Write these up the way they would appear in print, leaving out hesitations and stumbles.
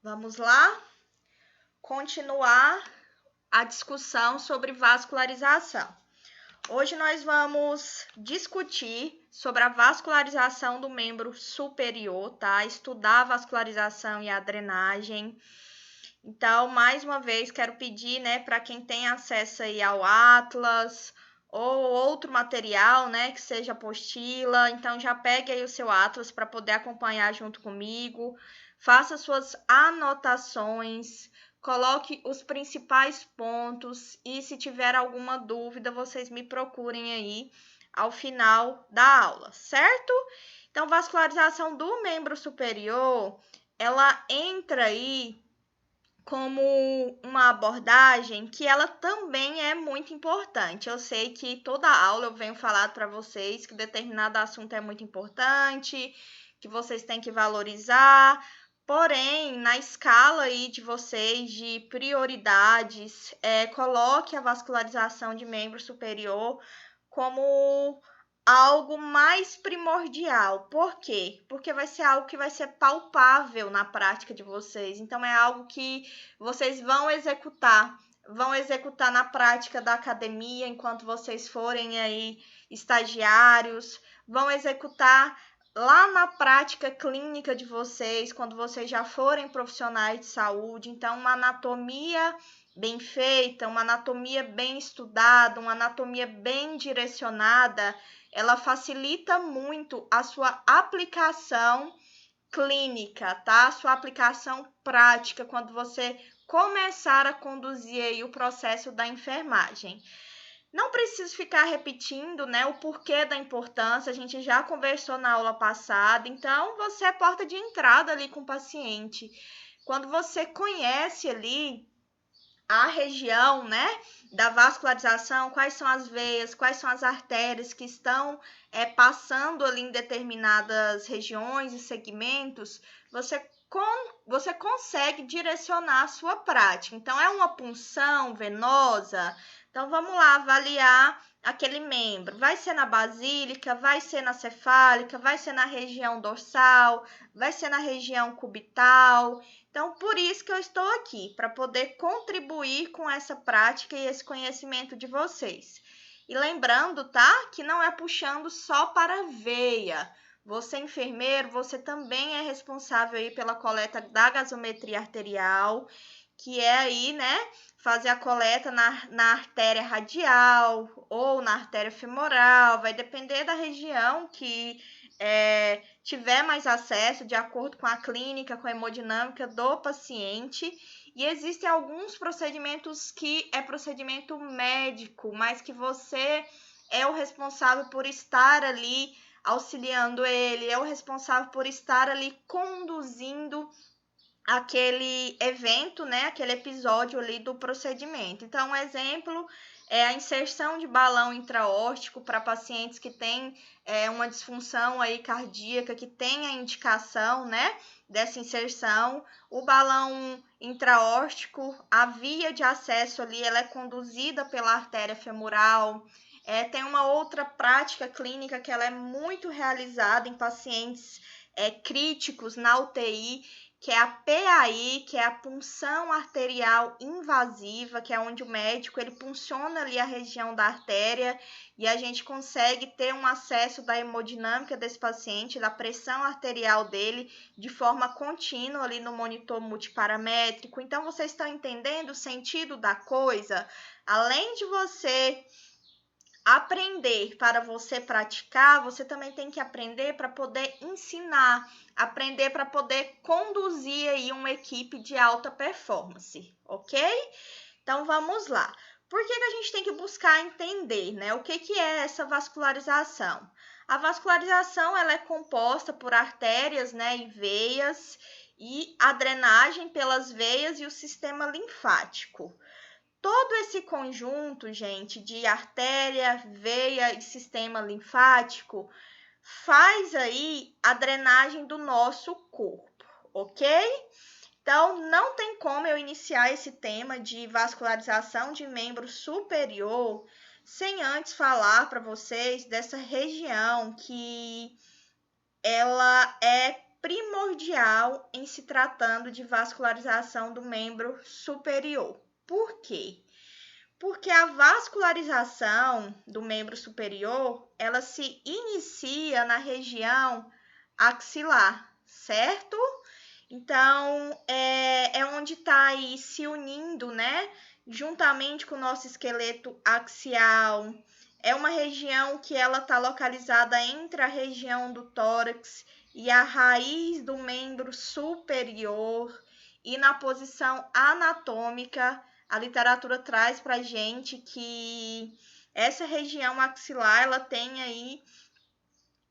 vamos lá continuar a discussão sobre vascularização. Hoje nós vamos discutir sobre a vascularização do membro superior, tá? Estudar a vascularização e a drenagem. Então, mais uma vez, quero pedir, né, para quem tem acesso aí ao Atlas ou outro material, né, que seja apostila, então já pegue aí o seu Atlas para poder acompanhar junto comigo, faça suas anotações, coloque os principais pontos e se tiver alguma dúvida, vocês me procurem aí ao final da aula, certo? Então, vascularização do membro superior, ela entra aí como uma abordagem que ela também é muito importante. Eu sei que toda aula eu venho falar para vocês que determinado assunto é muito importante, que vocês têm que valorizar, porém, na escala aí de vocês de prioridades, coloque a vascularização de membro superior como algo mais primordial. Por quê? Porque vai ser algo que vai ser palpável na prática de vocês. Então, é algo que vocês vão executar na prática da academia, enquanto vocês forem aí estagiários, vão executar lá na prática clínica de vocês, quando vocês já forem profissionais de saúde. Então, uma anatomia bem feita, uma anatomia bem estudada, uma anatomia bem direcionada, ela facilita muito a sua aplicação clínica, tá? A sua aplicação prática, quando você começar a conduzir aí o processo da enfermagem. Não preciso ficar repetindo, né, o porquê da importância, a gente já conversou na aula passada, então você é porta de entrada ali com o paciente. Quando você conhece ali a região, né, da vascularização, quais são as veias, quais são as artérias que estão passando ali em determinadas regiões e segmentos, você consegue direcionar a sua prática. Então, é uma punção venosa? Então, vamos lá avaliar aquele membro. Vai ser na basílica, vai ser na cefálica, vai ser na região dorsal, vai ser na região cubital. Então, por isso que eu estou aqui, para poder contribuir com essa prática e esse conhecimento de vocês. E lembrando, tá, que não é puxando só para a veia. Você, enfermeiro, você também é responsável aí pela coleta da gasometria arterial, que é aí, né, fazer a coleta na artéria radial ou na artéria femoral, vai depender da região que tiver mais acesso, de acordo com a clínica, com a hemodinâmica do paciente. E existem alguns procedimentos que é procedimento médico, mas que você é o responsável por estar ali auxiliando ele, é o responsável por estar ali conduzindo aquele evento, né, aquele episódio ali do procedimento. Então, um exemplo é a inserção de balão intraórtico para pacientes que têm uma disfunção aí cardíaca, que tem a indicação, né, dessa inserção. O balão intraórtico, a via de acesso ali, ela é conduzida pela artéria femoral. Tem uma outra prática clínica que ela é muito realizada em pacientes críticos na UTI, que é a PAI, que é a punção arterial invasiva, que é onde o médico ele punciona ali a região da artéria e a gente consegue ter um acesso da hemodinâmica desse paciente, da pressão arterial dele, de forma contínua ali no monitor multiparamétrico. Então, vocês estão entendendo o sentido da coisa? Além de você aprender para você praticar, você também tem que aprender para poder ensinar, aprender para poder conduzir aí uma equipe de alta performance, ok? Então, vamos lá. Por que a gente tem que buscar entender, né? O que é essa vascularização? A vascularização ela é composta por artérias, né, e veias, e a drenagem pelas veias e o sistema linfático. Todo esse conjunto, gente, de artéria, veia e sistema linfático faz aí a drenagem do nosso corpo, ok? Então, não tem como eu iniciar esse tema de vascularização de membro superior sem antes falar para vocês dessa região que ela é primordial em se tratando de vascularização do membro superior. Por quê? Porque a vascularização do membro superior, ela se inicia na região axilar, certo? Então, é onde está aí se unindo, né? Juntamente com o nosso esqueleto axial. É uma região que ela está localizada entre a região do tórax e a raiz do membro superior. E na posição anatômica, a literatura traz para a gente que essa região axilar, ela tem aí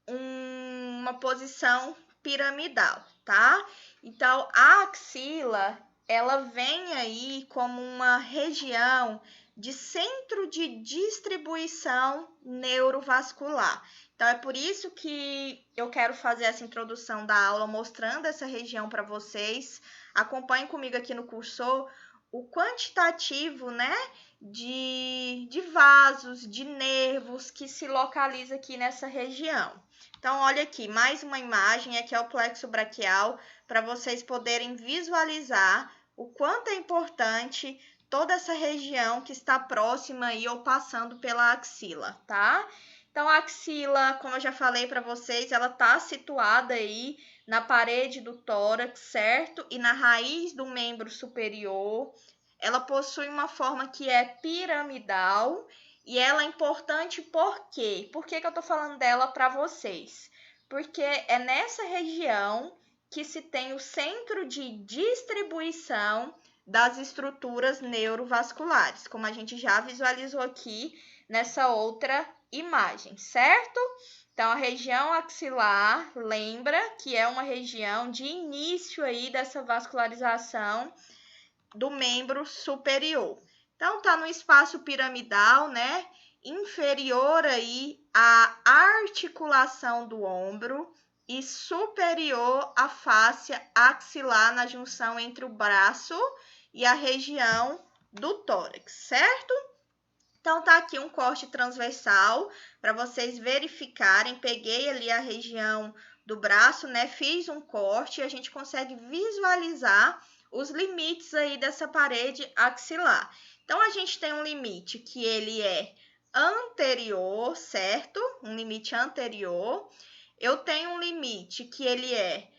uma posição piramidal, tá? Então, a axila, ela vem aí como uma região de centro de distribuição neurovascular. Então, é por isso que eu quero fazer essa introdução da aula mostrando essa região para vocês. Acompanhem comigo aqui no cursor o quantitativo, né, de vasos, de nervos que se localiza aqui nessa região. Então, olha aqui, mais uma imagem, aqui é o plexo braquial, para vocês poderem visualizar o quanto é importante toda essa região que está próxima aí ou passando pela axila, tá? Então, a axila, como eu já falei para vocês, ela está situada aí na parede do tórax, certo? E na raiz do membro superior. Ela possui uma forma que é piramidal e ela é importante por quê? Por que eu estou falando dela para vocês? Porque é nessa região que se tem o centro de distribuição das estruturas neurovasculares, como a gente já visualizou aqui nessa outra imagem, certo? Então, a região axilar, lembra que é uma região de início aí dessa vascularização do membro superior. Então, tá no espaço piramidal, né? Inferior aí à articulação do ombro e superior à face axilar na junção entre o braço e a região do tórax, certo? Então, tá aqui um corte transversal para vocês verificarem. Peguei ali a região do braço, né? Fiz um corte e a gente consegue visualizar os limites aí dessa parede axilar. Então, a gente tem um limite que ele é anterior, certo? Um limite anterior. Eu tenho um limite que ele é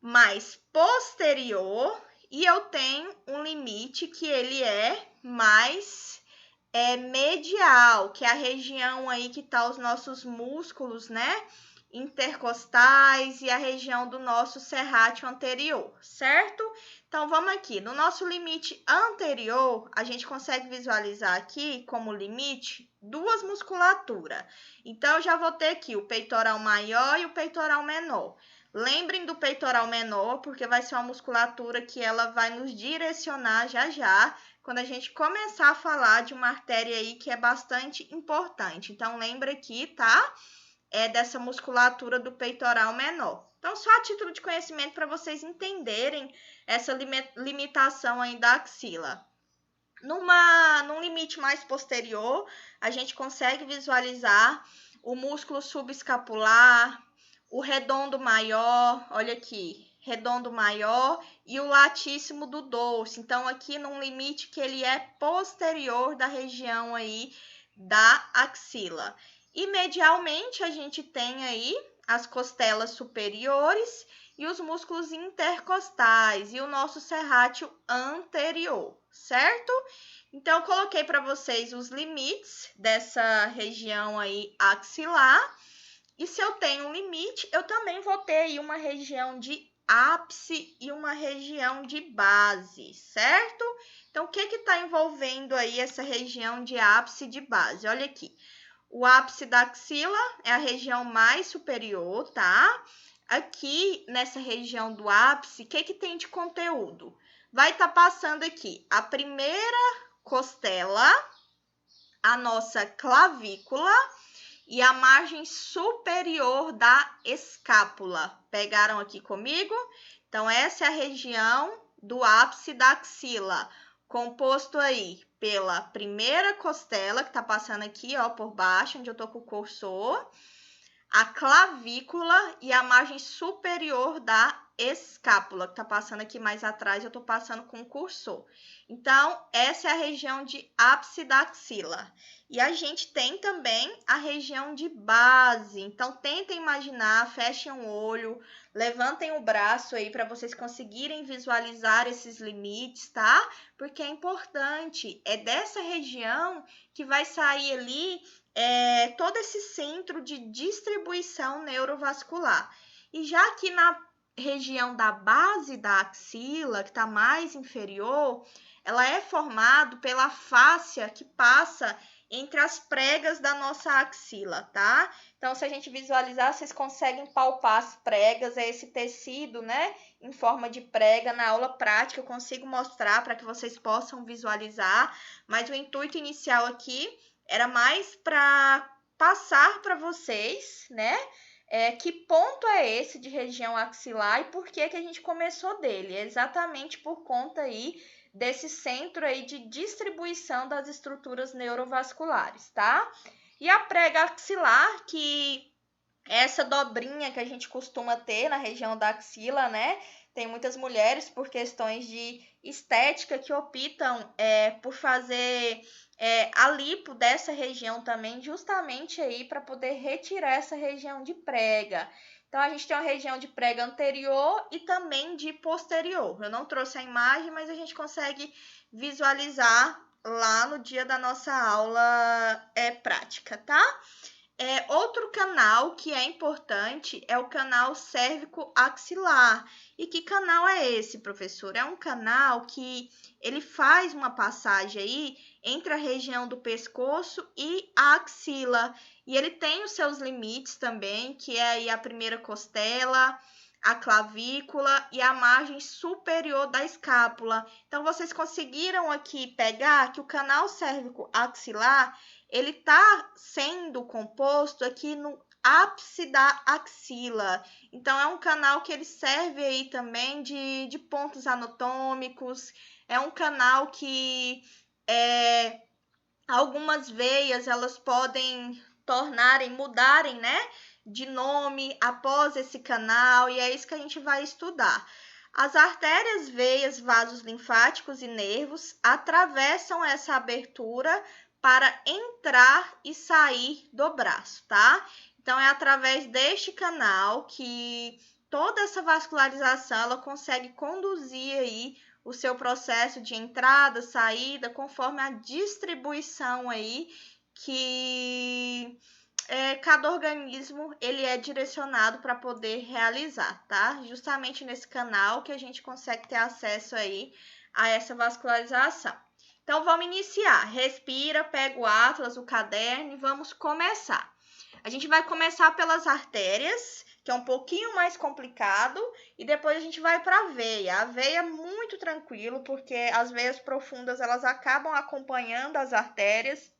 mais posterior e eu tenho um limite que ele é mais medial, que é a região aí que tá os nossos músculos, né? Intercostais e a região do nosso serrátil anterior, certo? Então, vamos aqui. No nosso limite anterior, a gente consegue visualizar aqui como limite duas musculaturas. Então, eu já vou ter aqui o peitoral maior e o peitoral menor. Lembrem do peitoral menor, porque vai ser uma musculatura que ela vai nos direcionar já quando a gente começar a falar de uma artéria aí que é bastante importante. Então, lembra aqui, tá? É dessa musculatura do peitoral menor. Então, só a título de conhecimento para vocês entenderem essa limitação aí da axila. Num limite mais posterior, a gente consegue visualizar o músculo subescapular, o redondo maior, olha aqui, redondo maior e o latíssimo do dorso. Então, aqui num limite que ele é posterior da região aí da axila. E medialmente, a gente tem aí as costelas superiores e os músculos intercostais e o nosso serrátil anterior, certo? Então, eu coloquei para vocês os limites dessa região aí axilar. E se eu tenho um limite, eu também vou ter aí uma região de ápice e uma região de base, certo? Então, o que está envolvendo aí essa região de ápice e de base? Olha aqui. O ápice da axila é a região mais superior, tá? Aqui, nessa região do ápice, o que tem de conteúdo? Vai estar passando aqui a primeira costela, a nossa clavícula e a margem superior da escápula. Pegaram aqui comigo? Então, essa é a região do ápice da axila, composto aí pela primeira costela, que tá passando aqui, ó, por baixo, onde eu tô com o cursor, a clavícula e a margem superior da escápula, que tá passando aqui mais atrás, eu tô passando com o cursor. Então, essa é a região de ápice da axila. E a gente tem também a região de base. Então, tentem imaginar, fechem o olho, levantem o braço aí para vocês conseguirem visualizar esses limites, tá? Porque é importante, é dessa região que vai sair ali todo esse centro de distribuição neurovascular. E já aqui na região da base da axila, que está mais inferior, ela é formada pela fáscia que passa entre as pregas da nossa axila, tá? Então, se a gente visualizar, vocês conseguem palpar as pregas, é esse tecido, né, em forma de prega. Na aula prática eu consigo mostrar para que vocês possam visualizar, mas o intuito inicial aqui era mais para passar para vocês, né, que ponto é esse de região axilar e por que a gente começou dele. É exatamente por conta aí desse centro aí de distribuição das estruturas neurovasculares, tá? E a prega axilar, que é essa dobrinha que a gente costuma ter na região da axila, né? Tem muitas mulheres, por questões de estética, que optam por fazer a lipo dessa região também, justamente aí para poder retirar essa região de prega. Então, a gente tem uma região de prega anterior e também de posterior. Eu não trouxe a imagem, mas a gente consegue visualizar lá no dia da nossa aula prática, tá? Outro canal que é importante é o canal cérvico-axilar. E que canal é esse, professor? É um canal que ele faz uma passagem aí entre a região do pescoço e a axila. E ele tem os seus limites também, que é aí a primeira costela, a clavícula e a margem superior da escápula. Então, vocês conseguiram aqui pegar que o canal cérvico-axilar ele está sendo composto aqui no ápice da axila. Então, é um canal que ele serve aí também de pontos anatômicos. É um canal que algumas veias elas podem mudarem, né, de nome após esse canal, e é isso que a gente vai estudar. As artérias, veias, vasos linfáticos e nervos atravessam essa abertura para entrar e sair do braço, tá? Então, é através deste canal que toda essa vascularização ela consegue conduzir aí o seu processo de entrada, saída, conforme a distribuição aí que cada organismo ele é direcionado para poder realizar, tá? Justamente nesse canal que a gente consegue ter acesso aí a essa vascularização. Então, vamos iniciar. Respira, pega o atlas, o caderno e vamos começar. A gente vai começar pelas artérias, que é um pouquinho mais complicado, e depois a gente vai para a veia. A veia é muito tranquilo, porque as veias profundas elas acabam acompanhando as artérias.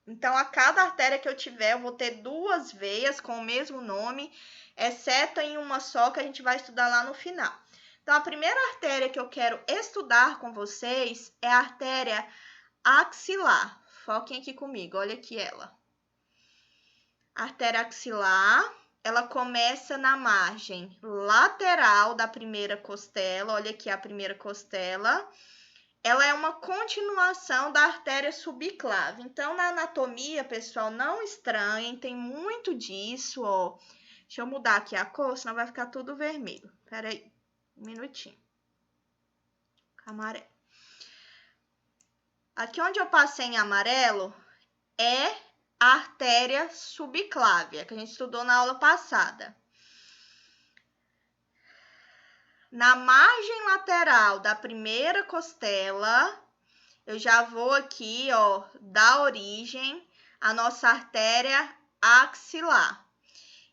Então, a cada artéria que eu tiver, eu vou ter duas veias com o mesmo nome, exceto em uma só, que a gente vai estudar lá no final. Então, a primeira artéria que eu quero estudar com vocês é a artéria axilar. Foquem aqui comigo, olha aqui ela. A artéria axilar, ela começa na margem lateral da primeira costela, olha aqui a primeira costela. Ela é uma continuação da artéria subclave. Então, na anatomia, pessoal, não estranhem, tem muito disso, ó. Deixa eu mudar aqui a cor, senão vai ficar tudo vermelho. Espera aí. Um minutinho. Amarelo. Aqui onde eu passei em amarelo é a artéria subclávia, que a gente estudou na aula passada. Na margem lateral da primeira costela, eu já vou aqui, ó, dar origem à nossa artéria axilar.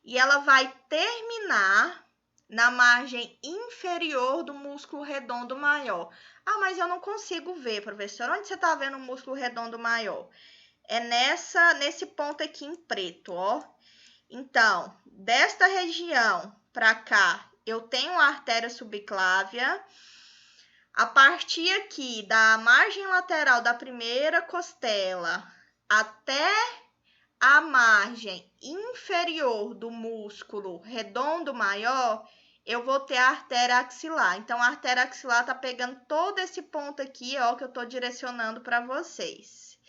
E ela vai terminar na margem inferior do músculo redondo maior. Ah, mas eu não consigo ver, professor. Onde você está vendo o músculo redondo maior? É nesse ponto aqui em preto, ó. Então, desta região para cá, eu tenho a artéria subclávia. A partir aqui da margem lateral da primeira costela até a margem inferior do músculo redondo maior, eu vou ter a artéria axilar. Então, a artéria axilar está pegando todo esse ponto aqui, ó, que eu estou direcionando para vocês.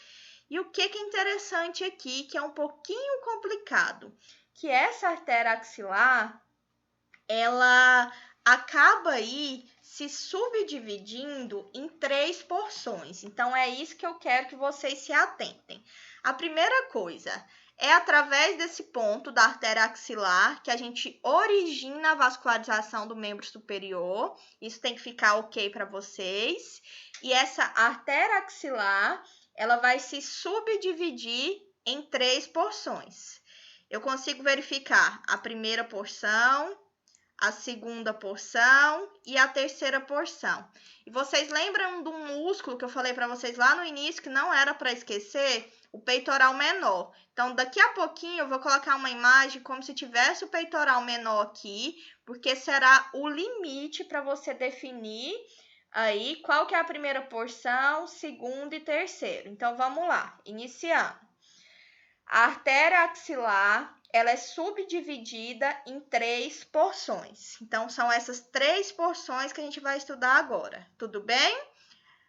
E o que é interessante aqui, que é um pouquinho complicado, que essa artéria axilar, ela acaba aí se subdividindo em 3 porções. Então, é isso que eu quero que vocês se atentem. A primeira coisa é através desse ponto da artéria axilar que a gente origina a vascularização do membro superior. Isso tem que ficar ok para vocês. E essa artéria axilar, ela vai se subdividir em 3 porções. Eu consigo verificar a primeira porção, a segunda porção e a terceira porção. E vocês lembram do músculo que eu falei para vocês lá no início, que não era para esquecer? O peitoral menor. Então, daqui a pouquinho eu vou colocar uma imagem como se tivesse o peitoral menor aqui, porque será o limite para você definir aí qual que é a primeira porção, segunda e terceira. Então, vamos lá, iniciando. A artéria axilar, ela é subdividida em 3 porções. Então, são essas 3 porções que a gente vai estudar agora. Tudo bem?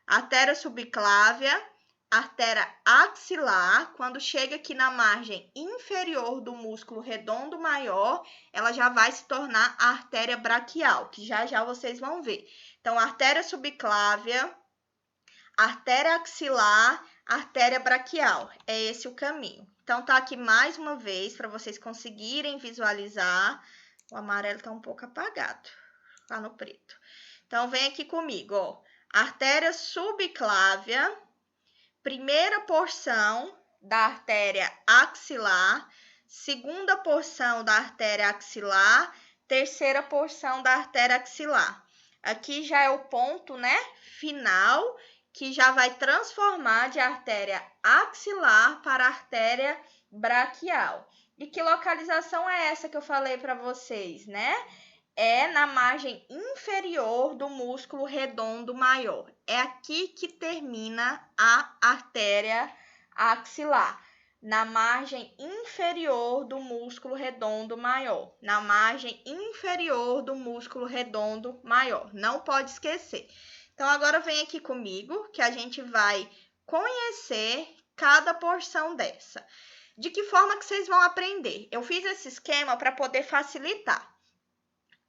Artéria subclávia, artéria axilar, quando chega aqui na margem inferior do músculo redondo maior, ela já vai se tornar a artéria braquial, que já já vocês vão ver. Então, artéria subclávia, artéria axilar, artéria braquial. É esse o caminho. Então, tá aqui mais uma vez para vocês conseguirem visualizar. O amarelo está um pouco apagado, tá no preto. Então, vem aqui comigo, ó. Artéria subclávia, primeira porção da artéria axilar, segunda porção da artéria axilar, terceira porção da artéria axilar. Aqui já é o ponto, né, final, que já vai transformar de artéria axilar para artéria braquial. E que localização é essa que eu falei para vocês, né? É na margem inferior do músculo redondo maior. É aqui que termina a artéria axilar, na margem inferior do músculo redondo maior. Na margem inferior do músculo redondo maior. Não pode esquecer. Então, agora vem aqui comigo, que a gente vai conhecer cada porção dessa. De que forma que vocês vão aprender? Eu fiz esse esquema para poder facilitar.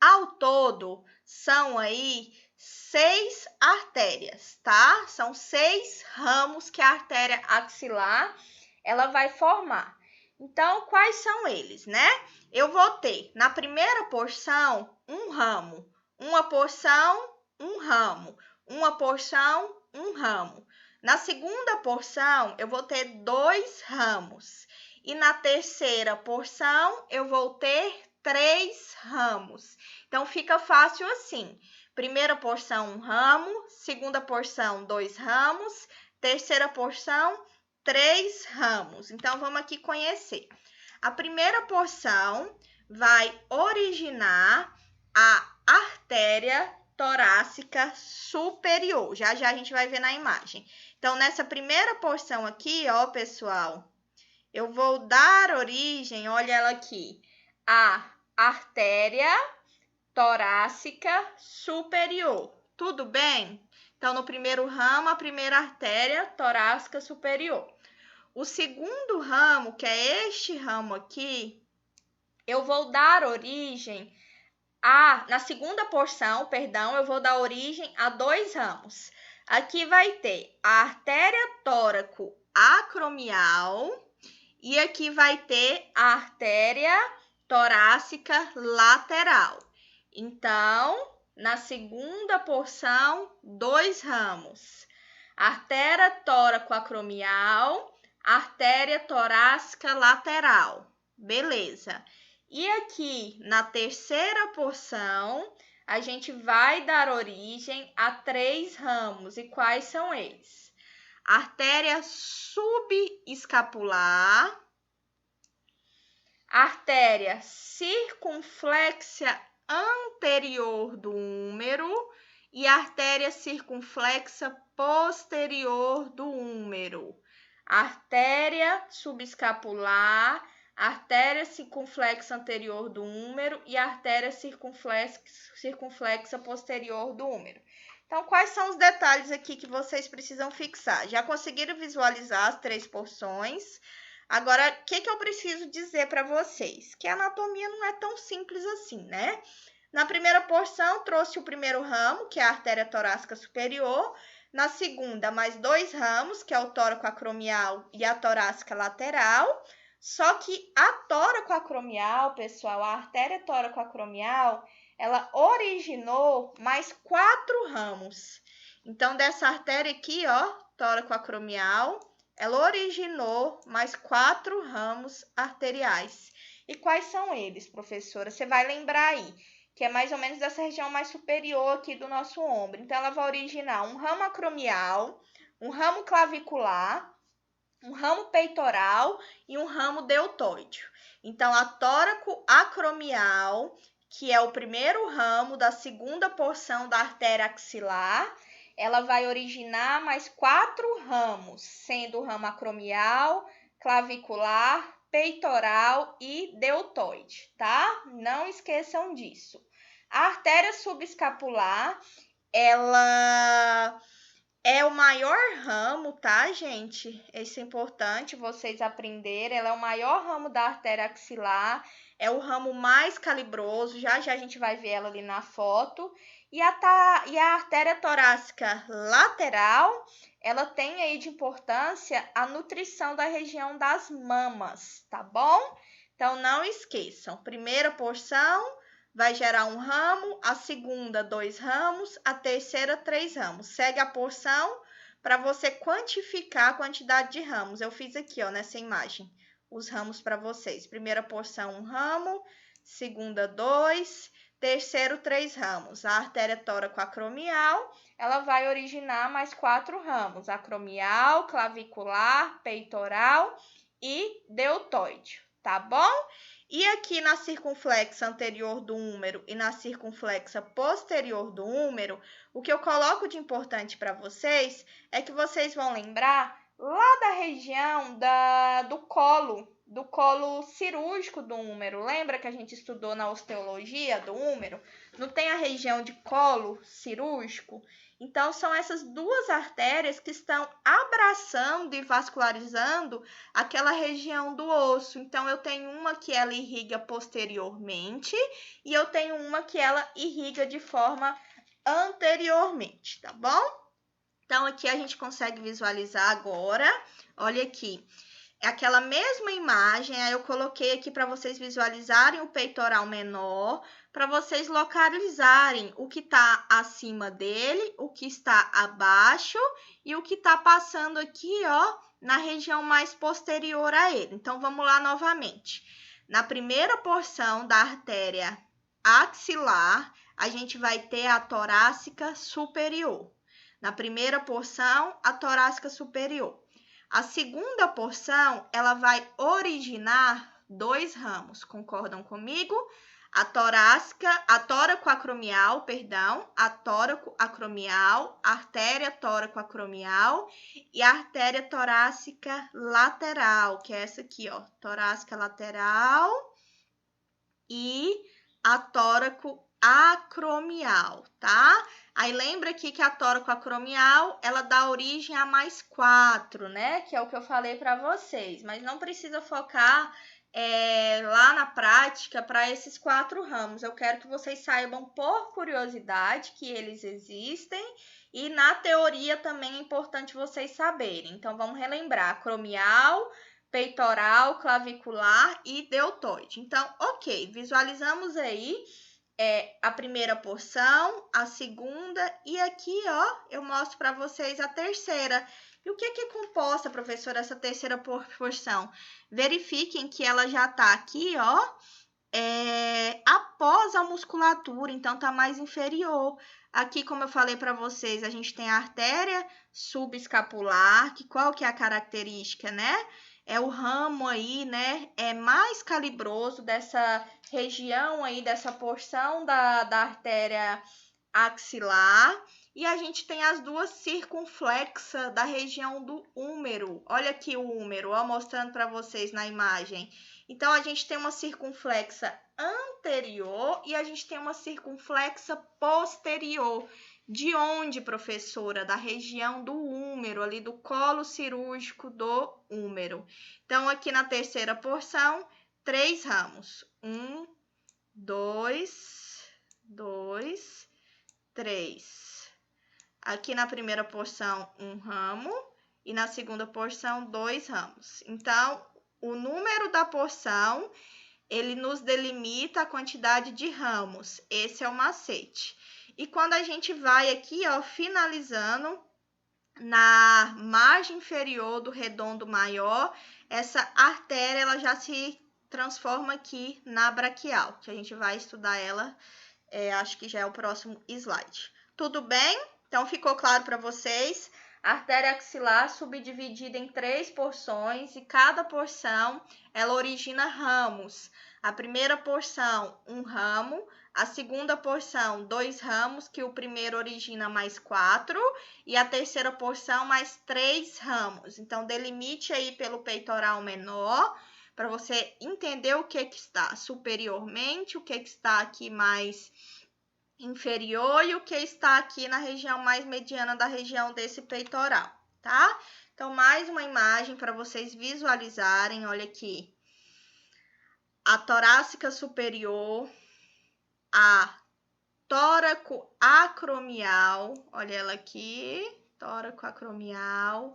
Ao todo, são aí 6 artérias, tá? São 6 ramos que a artéria axilar, ela vai formar. Então, quais são eles, né? Eu vou ter, na primeira porção, um ramo. Uma porção, um ramo. Uma porção, um ramo. Na segunda porção, eu vou ter 2 ramos. E na terceira porção, eu vou ter 3 ramos. Então, fica fácil assim. Primeira porção, um ramo. Segunda porção, 2 ramos. Terceira porção, 3 ramos. Então, vamos aqui conhecer. A primeira porção vai originar a artéria torácica superior. Já já a gente vai ver na imagem. Então, nessa primeira porção aqui, ó, pessoal, eu vou dar origem, olha ela aqui, a artéria torácica superior. Tudo bem? Então, no primeiro ramo, a primeira artéria torácica superior. O segundo ramo, que é este ramo aqui, eu vou dar origem na segunda porção, perdão, eu vou dar origem a 2 ramos. Aqui vai ter a artéria tóraco-acromial e aqui vai ter a artéria torácica lateral. Então, na segunda porção, 2 ramos. Artéria tóraco-acromial, artéria torácica lateral. Beleza. E aqui, na terceira porção, a gente vai dar origem a 3 ramos. E quais são eles? Artéria subescapular, artéria circunflexa anterior do úmero e artéria circunflexa posterior do úmero. artéria subescapular, artéria circunflexa anterior do úmero e artéria circunflexa posterior do úmero. Então, quais são os detalhes aqui que vocês precisam fixar? Já conseguiram visualizar as 3 porções? Agora, o que eu preciso dizer para vocês? Que a anatomia não é tão simples assim, né? Na primeira porção, trouxe o primeiro ramo, que é a artéria torácica superior. Na segunda, mais 2 ramos, que é o tóraco-acromial e a torácica lateral. Só que a tóraco-acromial, pessoal, a artéria tóraco-acromial, ela originou mais 4 ramos. Então, dessa artéria aqui, ó, tóraco-acromial, ela originou mais 4 ramos arteriais. E quais são eles, professora? Você vai lembrar aí, que é mais ou menos dessa região mais superior aqui do nosso ombro. Então, ela vai originar um ramo acromial, um ramo clavicular, um ramo peitoral e um ramo deltoide. Então, a tóraco-acromial, que é o primeiro ramo da segunda porção da artéria axilar, ela vai originar mais 4 ramos, sendo o ramo acromial, clavicular, peitoral e deltoide, tá? Não esqueçam disso. A artéria subescapular, ela é o maior ramo, tá, gente? Isso é importante vocês aprenderem. Ela é o maior ramo da artéria axilar, é o ramo mais calibroso. Já já a gente vai ver ela ali na foto. E a artéria torácica lateral, ela tem aí de importância a nutrição da região das mamas, tá bom? Então, não esqueçam. Primeira porção vai gerar um ramo, a segunda 2 ramos, a terceira 3 ramos. Segue a porção para você quantificar a quantidade de ramos. Eu fiz aqui, ó, nessa imagem, os ramos para vocês. Primeira porção, 1 ramo, segunda 2, terceiro 3 ramos. A artéria tóraco-acromial, ela vai originar mais 4 ramos: acromial, clavicular, peitoral e deltoide, tá bom? E aqui na circunflexa anterior do úmero e na circunflexa posterior do úmero, o que eu coloco de importante para vocês é que vocês vão lembrar lá da região do colo cirúrgico do úmero. Lembra que a gente estudou na osteologia do úmero? Não tem a região de colo cirúrgico? Então, são essas 2 artérias que estão abraçando e vascularizando aquela região do osso. Então, eu tenho uma que ela irriga posteriormente e eu tenho uma que ela irriga de forma anteriormente, tá bom? Então, aqui a gente consegue visualizar agora. Olha aqui. É aquela mesma imagem, aí eu coloquei aqui para vocês visualizarem o peitoral menor, para vocês localizarem o que está acima dele, o que está abaixo e o que está passando aqui, ó, na região mais posterior a ele. Então, vamos lá novamente. Na primeira porção da artéria axilar, a gente vai ter a torácica superior. Na primeira porção, a torácica superior. A segunda porção, ela vai originar 2 ramos, concordam comigo? A tóraco-acromial, a tóraco-acromial, artéria tóraco-acromial e a artéria torácica lateral, que é essa aqui, ó, torácica lateral e a tóraco-acromial, tá? Aí lembra aqui que a tóraco-acromial, ela dá origem a mais 4, né? Que é o que eu falei para vocês, mas não precisa focar lá na prática para esses 4 ramos. Eu quero que vocês saibam por curiosidade que eles existem e na teoria também é importante vocês saberem. Então, vamos relembrar: acromial, peitoral, clavicular e deltoide. Então, ok, visualizamos aí a primeira porção, a segunda e aqui, ó, eu mostro para vocês a terceira. E o que é composta, professora, essa terceira porção? Verifiquem que ela já está aqui, ó, após a musculatura, então tá mais inferior. Aqui, como eu falei para vocês, a gente tem a artéria subescapular, que qual que é a característica, né? É o ramo aí, né, mais calibroso dessa região aí, dessa porção da artéria axilar. E a gente tem as duas circunflexas da região do úmero. Olha aqui o úmero, ó, mostrando para vocês na imagem. Então, a gente tem uma circunflexa anterior e a gente tem uma circunflexa posterior. De onde, professora? Da região do úmero, ali do colo cirúrgico do úmero. Então, aqui na terceira porção, 3 ramos. 1, 2, 3. Aqui na primeira porção, 1 ramo. E na segunda porção, 2 ramos. Então, o número da porção, ele nos delimita a quantidade de ramos. Esse é o macete. E quando a gente vai aqui, ó, finalizando na margem inferior do redondo maior, essa artéria ela já se transforma aqui na braquial, que a gente vai estudar ela, acho que já é o próximo slide. Tudo bem? Então, ficou claro para vocês? A artéria axilar subdividida em 3 porções e cada porção ela origina ramos. A primeira porção, 1 ramo. A segunda porção, 2 ramos, que o primeiro origina mais 4. E a terceira porção, mais 3 ramos. Então, delimite aí pelo peitoral menor, para você entender o que está superiormente, o que está aqui mais inferior e o que está aqui na região mais mediana da região desse peitoral, tá? Então, mais uma imagem para vocês visualizarem, olha aqui. A torácica superior, a tóraco-acromial, olha ela aqui, tóraco-acromial,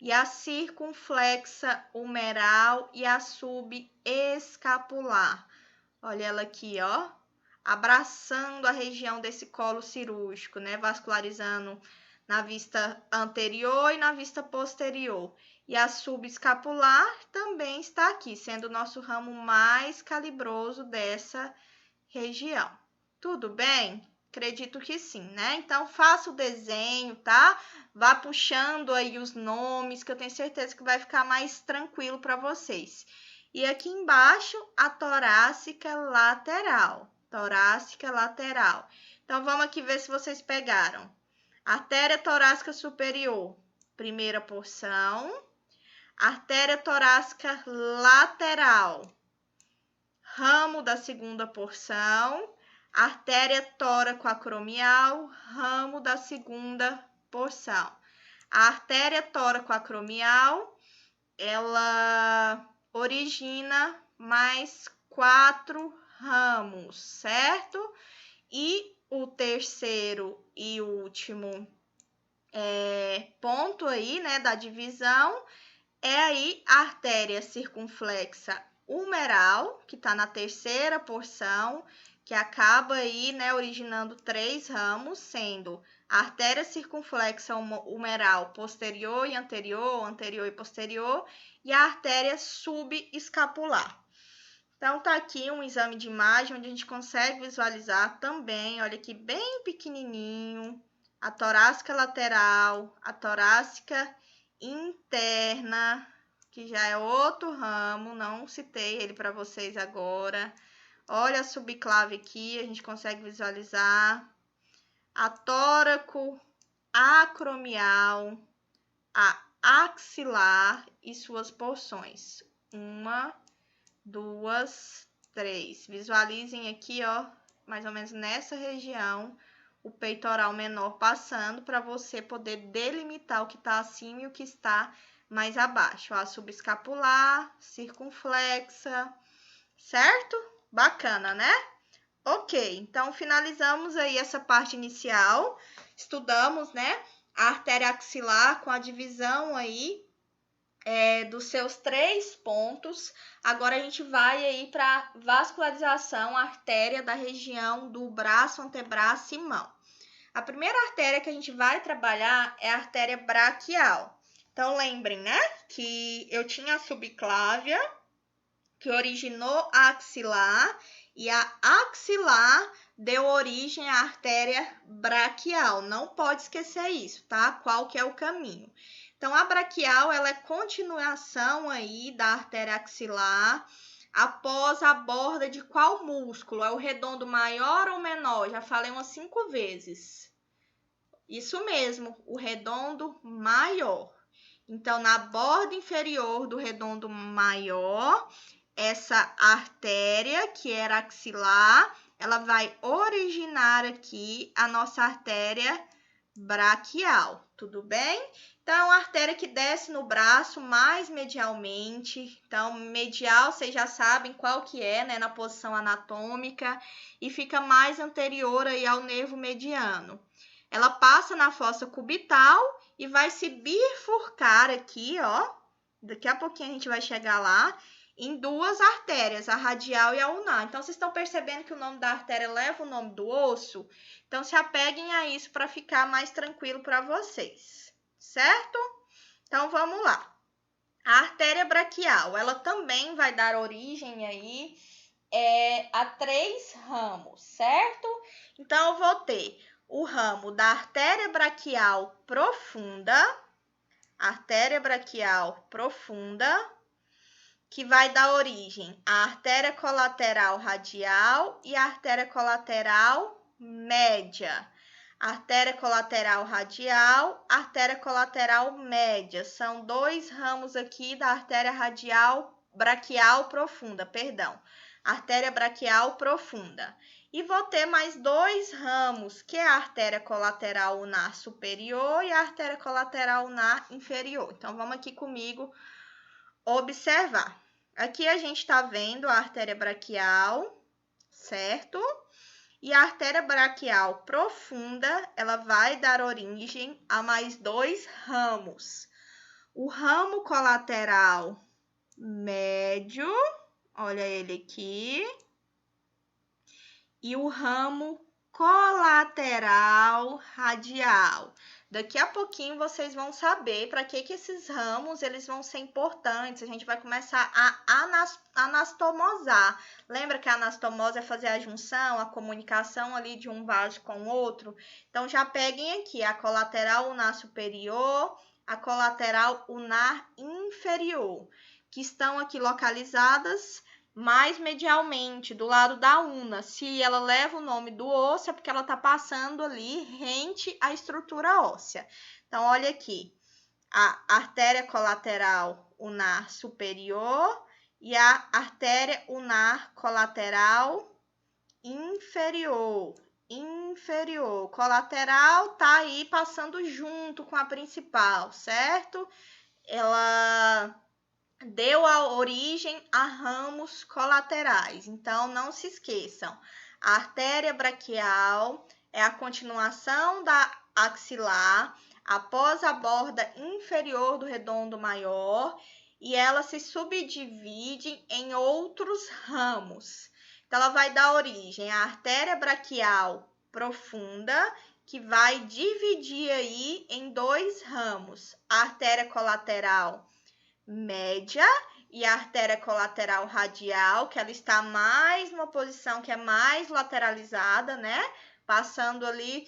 e a circunflexa humeral e a subescapular. Olha ela aqui, ó, abraçando a região desse colo cirúrgico, né, vascularizando na vista anterior e na vista posterior. E a subescapular também está aqui, sendo o nosso ramo mais calibroso dessa região. Tudo bem? Acredito que sim, né? Então, faça o desenho, tá? Vá puxando aí os nomes, que eu tenho certeza que vai ficar mais tranquilo para vocês. E aqui embaixo, a torácica lateral. Torácica lateral. Então, vamos aqui ver se vocês pegaram. Artéria torácica superior, primeira porção. Artéria torácica lateral, ramo da segunda porção. Artéria tóraco-acromial, ramo da segunda porção. A artéria tóraco-acromial, ela origina mais 4 ramos, certo? E o terceiro e último ponto aí, né, da divisão é aí a artéria circunflexa humeral, que está na terceira porção, que acaba aí, né, originando 3 ramos, sendo a artéria circunflexa humeral posterior e anterior, anterior e posterior, e a artéria subescapular. Então, tá aqui um exame de imagem onde a gente consegue visualizar também, olha aqui, bem pequenininho, a torácica lateral, a torácica interna, que já é outro ramo, não citei ele para vocês agora. Olha a subclave aqui, a gente consegue visualizar. A tóraco-acromial, a axilar e suas porções. 1, 2, 3. Visualizem aqui, ó, mais ou menos nessa região, o peitoral menor passando para você poder delimitar o que está acima e o que está mais abaixo. Ó, a subescapular, circunflexa, certo? Bacana, né? Ok, então finalizamos aí essa parte inicial. Estudamos, né, a artéria axilar com a divisão aí dos seus 3 pontos. Agora a gente vai aí para vascularização artéria da região do braço, antebraço e mão. A primeira artéria que a gente vai trabalhar é a artéria braquial. Então, lembrem, né, que eu tinha a subclávia, que originou a axilar, e a axilar deu origem à artéria braquial. Não pode esquecer isso, tá? Qual que é o caminho? Então, a braquial, ela é continuação aí da artéria axilar. após a borda de qual músculo? É o redondo maior ou menor? Já falei umas 5 vezes. Isso mesmo, o redondo maior. Então, na borda inferior do redondo maior, essa artéria, que era axilar, ela vai originar aqui a nossa artéria braquial, tudo bem? Então, é uma artéria que desce no braço mais medialmente. Então, medial, vocês já sabem qual que é, né, na posição anatômica, e fica mais anterior aí ao nervo mediano. Ela passa na fossa cubital e vai se bifurcar aqui, ó. Daqui a pouquinho a gente vai chegar lá, em duas artérias, a radial e a ulnar. Então, vocês estão percebendo que o nome da artéria leva o nome do osso? Então, se apeguem a isso para ficar mais tranquilo para vocês, certo? Então, vamos lá. A artéria braquial, ela também vai dar origem aí a 3 ramos, certo? Então, eu vou ter o ramo da artéria braquial profunda, que vai dar origem à artéria colateral radial e à artéria colateral média. Artéria colateral radial, artéria colateral média. São 2 ramos aqui da artéria braquial profunda, artéria braquial profunda. E vou ter mais 2 ramos, que é a artéria colateral ulnar superior e a artéria colateral ulnar inferior. Então, vamos aqui comigo observar. Aqui a gente está vendo a artéria braquial, certo? E a artéria braquial profunda, ela vai dar origem a mais 2 ramos. O ramo colateral médio, olha ele aqui, e o ramo colateral radial. Daqui a pouquinho vocês vão saber para que esses ramos eles vão ser importantes. A gente vai começar a anastomosar. Lembra que a anastomose é fazer a junção, a comunicação ali de um vaso com o outro? Então, já peguem aqui a colateral ulnar superior, a colateral ulnar inferior, que estão aqui localizadas mais medialmente, do lado da ulna. Se ela leva o nome do osso, é porque ela está passando ali rente à estrutura óssea. Então, olha aqui, a artéria colateral ulnar superior e a artéria ulnar colateral inferior. Colateral tá aí passando junto com a principal, certo? Ela deu a origem a ramos colaterais. Então, não se esqueçam. A artéria braquial é a continuação da axilar após a borda inferior do redondo maior e ela se subdivide em outros ramos. Então, ela vai dar origem à artéria braquial profunda, que vai dividir aí em 2 ramos. A artéria colateral média e a artéria colateral radial, que ela está mais numa posição que é mais lateralizada, né? Passando ali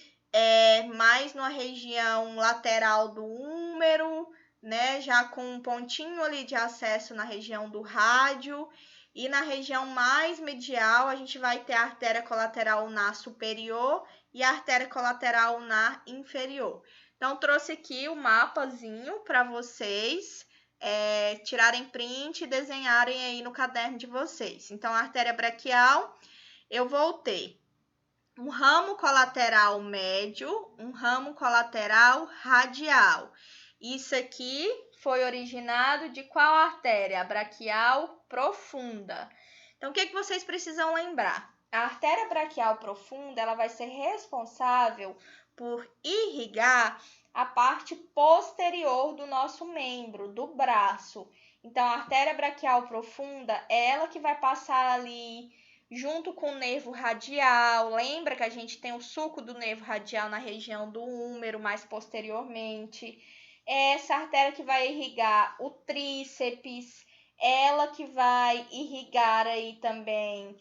mais numa região lateral do úmero, né? Já com um pontinho ali de acesso na região do rádio. E na região mais medial, a gente vai ter a artéria colateral ulnar superior e a artéria colateral ulnar inferior. Então, trouxe aqui o mapazinho para vocês tirarem print e desenharem aí no caderno de vocês. Então, a artéria braquial, eu vou ter um ramo colateral médio, um ramo colateral radial. Isso aqui foi originado de qual artéria? A braquial profunda. Então, o que vocês precisam lembrar? A artéria braquial profunda, ela vai ser responsável por irrigar a parte posterior do nosso membro, do braço. Então, a artéria braquial profunda é ela que vai passar ali junto com o nervo radial. Lembra que a gente tem o sulco do nervo radial na região do úmero, mais posteriormente. É essa artéria que vai irrigar o tríceps, ela que vai irrigar aí também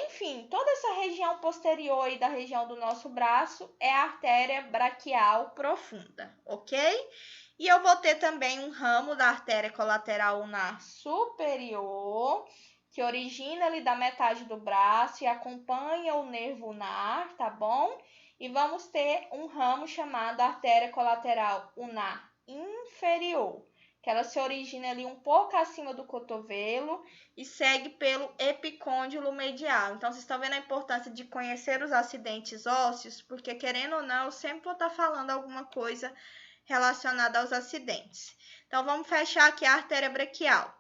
enfim, toda essa região posterior aí da região do nosso braço é a artéria braquial profunda, ok? E eu vou ter também um ramo da artéria colateral ulnar superior, que origina ali da metade do braço e acompanha o nervo ulnar, tá bom? E vamos ter um ramo chamado artéria colateral ulnar inferior, que ela se origina ali um pouco acima do cotovelo e segue pelo epicôndilo medial. Então, vocês estão vendo a importância de conhecer os acidentes ósseos, porque, querendo ou não, eu sempre vou estar falando alguma coisa relacionada aos acidentes. Então, vamos fechar aqui a artéria braquial.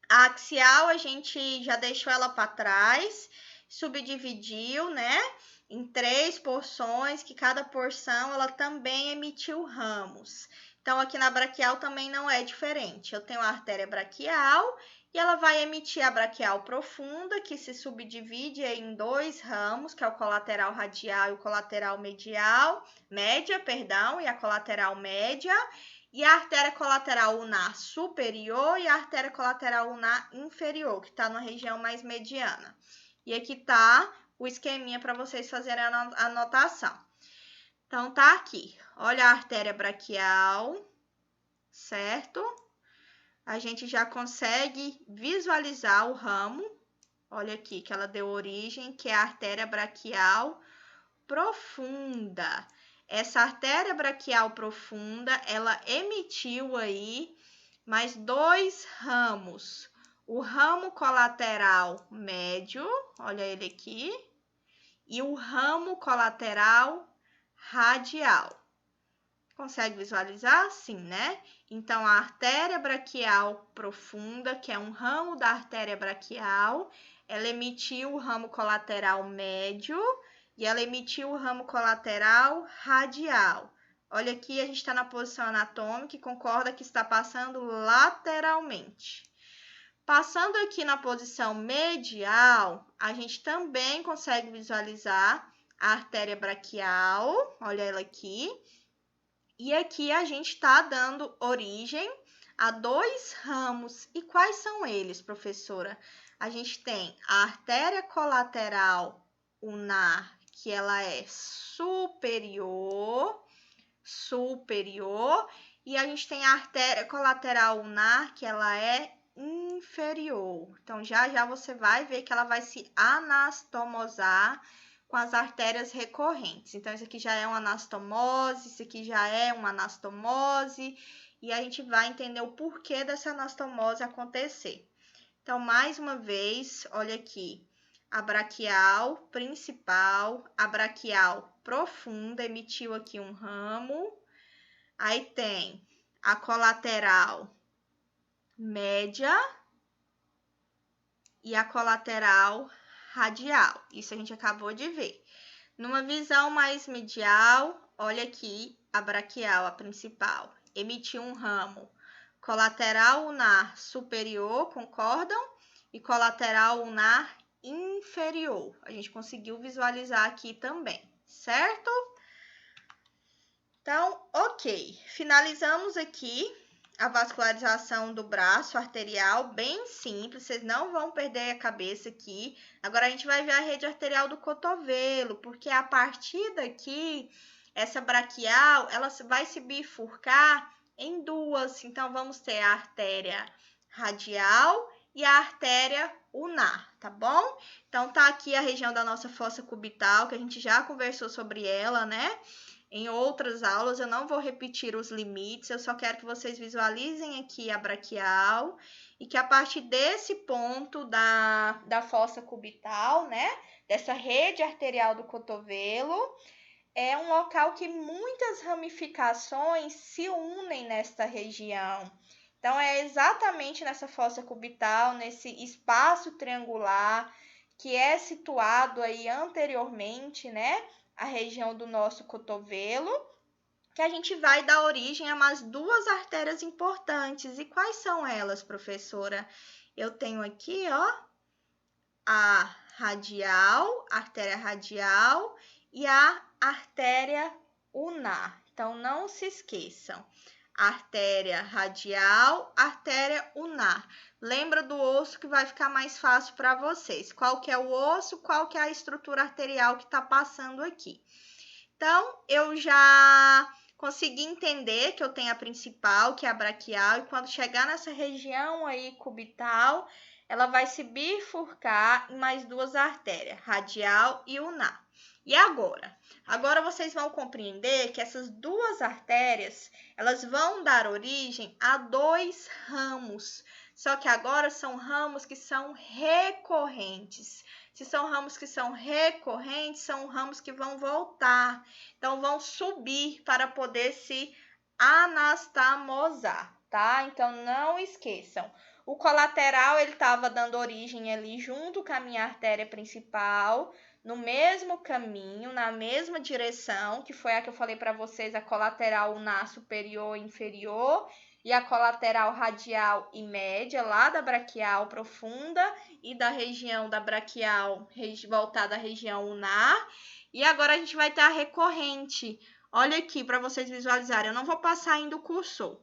A axial, a gente já deixou ela para trás, subdividiu, né, em 3 porções, que cada porção ela também emitiu ramos. Então, aqui na braquial também não é diferente. Eu tenho a artéria braquial e ela vai emitir a braquial profunda, que se subdivide em 2 ramos, que é o colateral radial e o colateral média, e a colateral média. E a artéria colateral ulnar superior e a artéria colateral ulnar inferior, que está na região mais mediana. E aqui está o esqueminha para vocês fazerem a anotação. Então, tá aqui. Olha a artéria braquial, certo? A gente já consegue visualizar o ramo. Olha aqui, que ela deu origem, que é a artéria braquial profunda. Essa artéria braquial profunda, ela emitiu aí mais 2 ramos. O ramo colateral médio, olha ele aqui, e o ramo colateral radial. Consegue visualizar? Sim, né? Então, a artéria braquial profunda, que é um ramo da artéria braquial, ela emitiu o ramo colateral médio, e ela emitiu o ramo colateral radial. Olha aqui, a gente está na posição anatômica e concorda que está passando lateralmente. Passando aqui na posição medial, a gente também consegue visualizar a artéria braquial, olha ela aqui. E aqui a gente está dando origem a 2 ramos. E quais são eles, professora? A gente tem a artéria colateral ulnar, que ela é superior, e a gente tem a artéria colateral ulnar, que ela é inferior. Então, já você vai ver que ela vai se anastomosar com as artérias recorrentes. Então, isso aqui já é uma anastomose, isso aqui já é uma anastomose, e a gente vai entender o porquê dessa anastomose acontecer. Então, mais uma vez, olha aqui, a braquial principal, a braquial profunda, emitiu aqui um ramo. Aí tem a colateral média e a colateral radial. Isso a gente acabou de ver. Numa visão mais medial, olha aqui a braquial, a principal, emitiu um ramo colateral ulnar superior, concordam? E colateral ulnar inferior. A gente conseguiu visualizar aqui também, certo? Então, ok. Finalizamos aqui a vascularização do braço arterial, bem simples, vocês não vão perder a cabeça aqui. Agora, a gente vai ver a rede arterial do cotovelo, porque a partir daqui, essa braquial, ela vai se bifurcar em 2. Então, vamos ter a artéria radial e a artéria ulnar, tá bom? Então, tá aqui a região da nossa fossa cubital, que a gente já conversou sobre ela, né? Em outras aulas, eu não vou repetir os limites, eu só quero que vocês visualizem aqui a braquial e que a partir desse ponto da fossa cubital, né, dessa rede arterial do cotovelo, é um local que muitas ramificações se unem nesta região. Então, é exatamente nessa fossa cubital, nesse espaço triangular que é situado aí anteriormente, né, a região do nosso cotovelo, que a gente vai dar origem a mais 2 artérias importantes. E quais são elas, professora? Eu tenho aqui, ó, a radial, a artéria radial e a artéria ulnar. Então, não se esqueçam. Artéria radial, artéria ulnar. Lembra do osso que vai ficar mais fácil para vocês. Qual que é o osso, qual que é a estrutura arterial que está passando aqui. Então, eu já consegui entender que eu tenho a principal, que é a braquial, e quando chegar nessa região aí cubital, ela vai se bifurcar em mais duas artérias, radial e ulnar. E agora? Agora vocês vão compreender que essas duas artérias, elas vão dar origem a dois ramos. Só que agora são ramos que são recorrentes. Se são ramos que são recorrentes, são ramos que vão voltar. Então, vão subir para poder se anastamosar, tá? Então, não esqueçam. O colateral, ele estava dando origem ali junto com a minha artéria principal, no mesmo caminho, na mesma direção, que foi a que eu falei para vocês, a colateral ulnar superior e inferior, e a colateral radial e média, lá da braquial profunda e da região da braquial voltada à região ulnar. E agora a gente vai ter a recorrente. Olha aqui para vocês visualizarem, eu não vou passar ainda o cursor.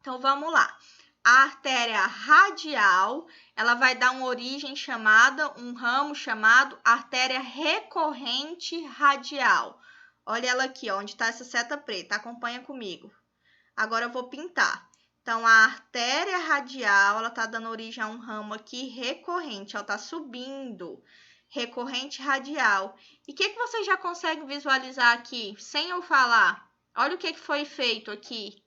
Então, vamos lá. A artéria radial, ela vai dar uma origem chamada, um ramo chamado artéria recorrente radial. Olha ela aqui, ó, onde está essa seta preta, acompanha comigo. Agora eu vou pintar. Então, a artéria radial, ela está dando origem a um ramo aqui recorrente, ela está subindo. Recorrente radial. E o que vocês já conseguem visualizar aqui, sem eu falar? Olha o que foi feito aqui.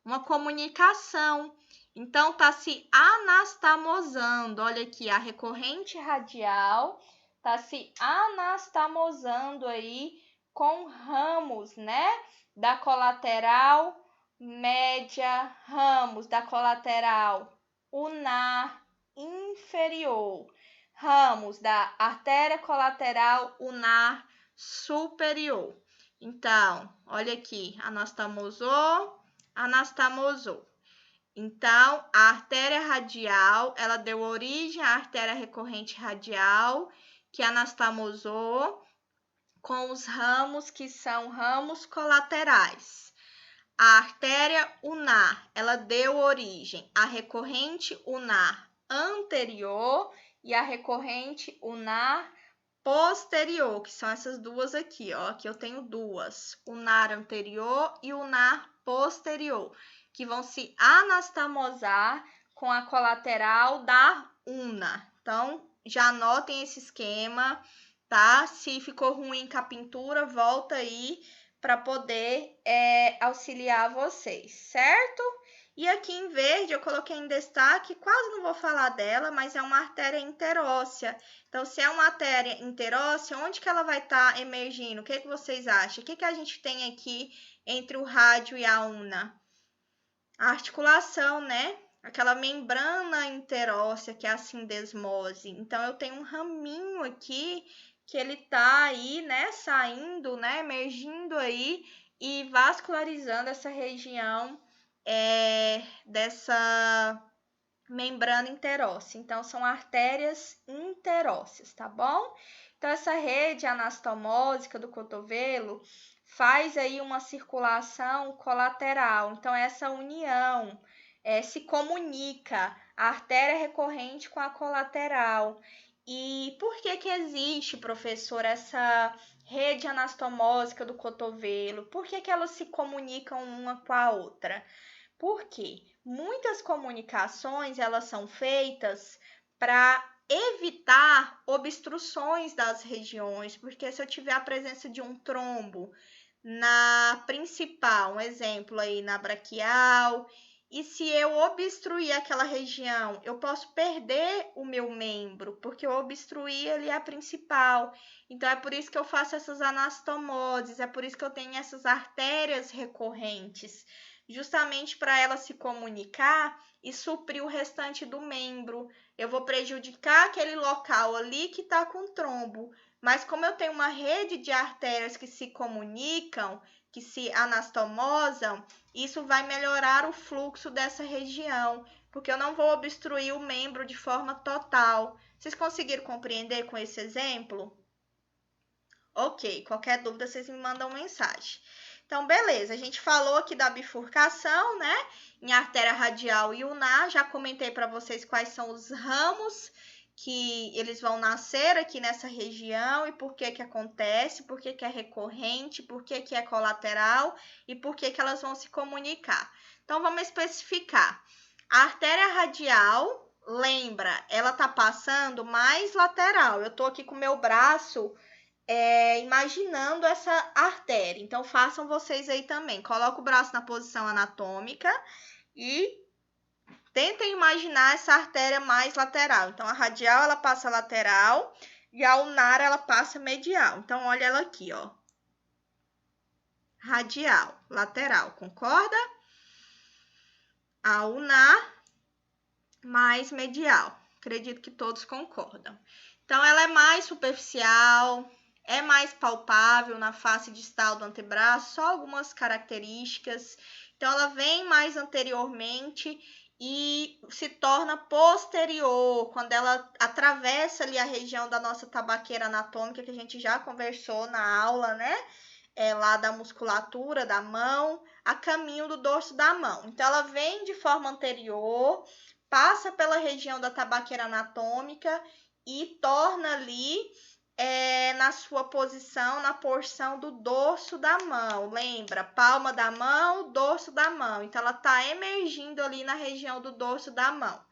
Uma comunicação. Então, está se anastamosando. Olha aqui, a recorrente radial está se anastamosando aí com ramos, né? Da colateral média, ramos da colateral ulnar inferior, ramos da artéria colateral ulnar superior. Então, olha aqui, anastamosou, anastamosou. Então, a artéria radial, ela deu origem à artéria recorrente radial, que anastamosou com os ramos que são ramos colaterais. A artéria ulnar, ela deu origem à recorrente ulnar anterior e à recorrente ulnar posterior, que são essas duas aqui, ó. Aqui eu tenho duas, ulnar anterior e ulnar posterior, que vão se anastamosar com a colateral da ulna. Então, já anotem esse esquema, tá? Se ficou ruim com a pintura, volta aí para poder auxiliar vocês, certo? E aqui em verde eu coloquei em destaque, quase não vou falar dela, mas é uma artéria interóssea. Então, se é uma artéria interóssea, onde que ela vai estar emergindo? O que vocês acham? O que a gente tem aqui entre o rádio e a ulna? A articulação, né? Aquela membrana interóssea, que é a sindesmose. Então, eu tenho um raminho aqui que ele tá aí, né, saindo, né, emergindo aí e vascularizando essa região dessa membrana interóssea. Então, são artérias interósseas, tá bom? Então, essa rede anastomósica do cotovelo faz aí uma circulação colateral. Então, essa união se comunica a artéria recorrente com a colateral. E por que existe, professor, essa rede anastomósica do cotovelo? Por que elas se comunicam uma com a outra? Porque muitas comunicações elas são feitas para evitar obstruções das regiões, porque se eu tiver a presença de um trombo na principal, um exemplo aí na braquial, e se eu obstruir aquela região, eu posso perder o meu membro, porque eu obstruí ali a principal. Então, é por isso que eu faço essas anastomoses, é por isso que eu tenho essas artérias recorrentes, justamente para ela se comunicar e suprir o restante do membro. Eu vou prejudicar aquele local ali que está com trombo, mas como eu tenho uma rede de artérias que se comunicam, que se anastomosam, isso vai melhorar o fluxo dessa região, porque eu não vou obstruir o membro de forma total. Vocês conseguiram compreender com esse exemplo? Ok, qualquer dúvida vocês me mandam mensagem. Então, beleza, a gente falou aqui da bifurcação, né? Em artéria radial e ulnar, já comentei para vocês quais são os ramos que eles vão nascer aqui nessa região e por que acontece, por que é recorrente, por que é colateral e por que elas vão se comunicar. Então, vamos especificar. A artéria radial, lembra, ela tá passando mais lateral. Eu tô aqui com o meu braço imaginando essa artéria. Então, façam vocês aí também. Coloca o braço na posição anatômica e tentem imaginar essa artéria mais lateral. Então, a radial, ela passa lateral e a ulnar, ela passa medial. Então, olha ela aqui, ó. Radial, lateral, concorda? A ulnar mais medial. Acredito que todos concordam. Então, ela é mais superficial, é mais palpável na face distal do antebraço, só algumas características. Então, ela vem mais anteriormente e se torna posterior, quando ela atravessa ali a região da nossa tabaqueira anatômica, que a gente já conversou na aula, né? Lá da musculatura da mão, a caminho do dorso da mão. Então, ela vem de forma anterior, passa pela região da tabaqueira anatômica e torna ali na sua posição, na porção do dorso da mão. Lembra? Palma da mão, dorso da mão. Então, ela está emergindo ali na região do dorso da mão.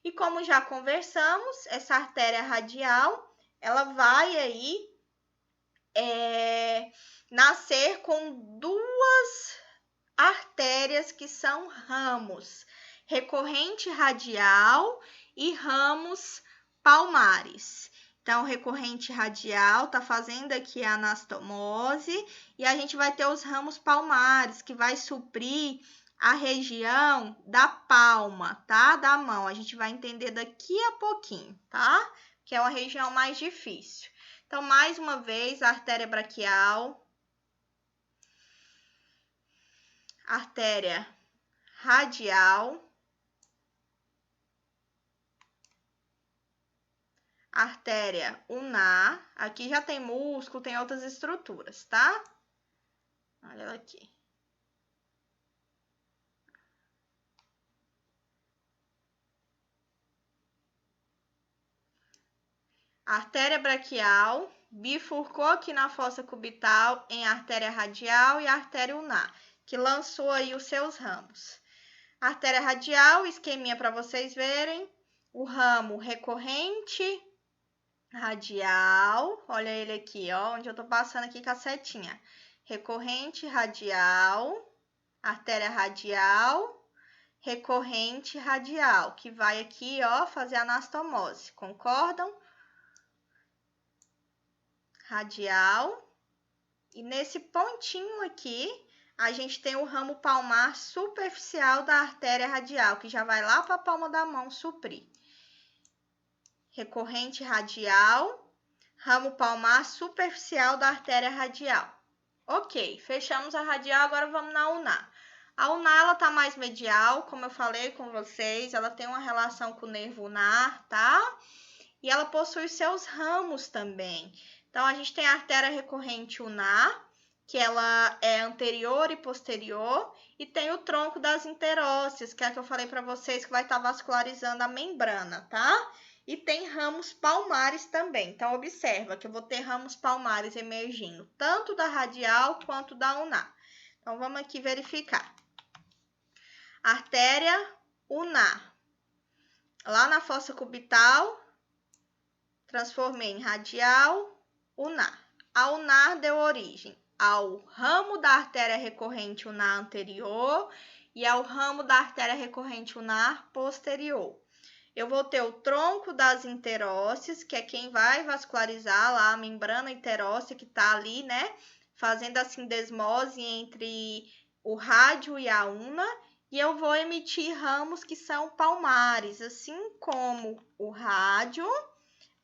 E como já conversamos, essa artéria radial, ela vai aí nascer com duas artérias que são ramos, recorrente radial e ramos palmares. Então, recorrente radial tá fazendo aqui a anastomose e a gente vai ter os ramos palmares, que vai suprir a região da palma, tá? Da mão. A gente vai entender daqui a pouquinho, tá? Que é uma região mais difícil. Então, mais uma vez, a artéria braquial, artéria radial, artéria ulnar. Aqui já tem músculo, tem outras estruturas, tá? Olha ela aqui. Artéria braquial bifurcou aqui na fossa cubital em artéria radial e artéria ulnar, que lançou aí os seus ramos. Artéria radial, esqueminha para vocês verem, o ramo recorrente radial, olha ele aqui, ó, onde eu tô passando aqui com a setinha. Recorrente radial, artéria radial, recorrente radial, que vai aqui, ó, fazer anastomose. Concordam? Radial. E nesse pontinho aqui, a gente tem o ramo palmar superficial da artéria radial, que já vai lá para a palma da mão suprir. Recorrente radial, ramo palmar superficial da artéria radial. Ok, fechamos a radial, agora vamos na ulnar. A ulnar, ela tá mais medial, como eu falei com vocês, ela tem uma relação com o nervo ulnar, tá? E ela possui seus ramos também. Então, a gente tem a artéria recorrente ulnar, que ela é anterior e posterior, e tem o tronco das interósseas, que é a que eu falei para vocês, que vai estar vascularizando a membrana, tá? E tem ramos palmares também. Então, observa que eu vou ter ramos palmares emergindo, tanto da radial quanto da ulnar. Então, vamos aqui verificar. Artéria ulnar. Lá na fossa cubital, transformei em radial, ulnar. A ulnar deu origem ao ramo da artéria recorrente ulnar anterior e ao ramo da artéria recorrente ulnar posterior. Eu vou ter o tronco das interósseas, que é quem vai vascularizar lá a membrana interóssea que está ali, né? Fazendo a sindesmose entre o rádio e a ulna. E eu vou emitir ramos que são palmares, assim como o rádio.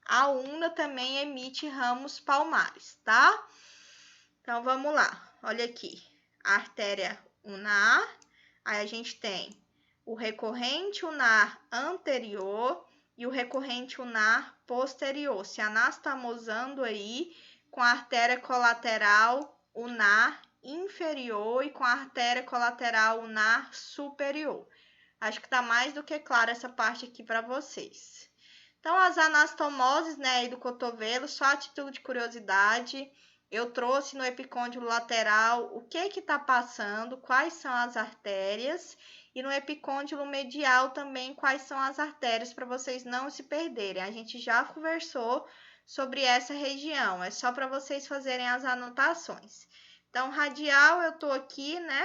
A ulna também emite ramos palmares, tá? Então, vamos lá. Olha aqui. A artéria ulnar. Aí, a gente tem o recorrente ulnar anterior e o recorrente ulnar posterior, se anastomosando aí com a artéria colateral ulnar inferior e com a artéria colateral ulnar superior. Acho que tá mais do que clara essa parte aqui para vocês. Então, as anastomoses, né, aí do cotovelo, só a título de curiosidade, eu trouxe no epicôndilo lateral o que está passando, quais são as artérias, e no epicôndilo medial também quais são as artérias, para vocês não se perderem. A gente já conversou sobre essa região, é só para vocês fazerem as anotações. Então, radial, eu estou aqui, né,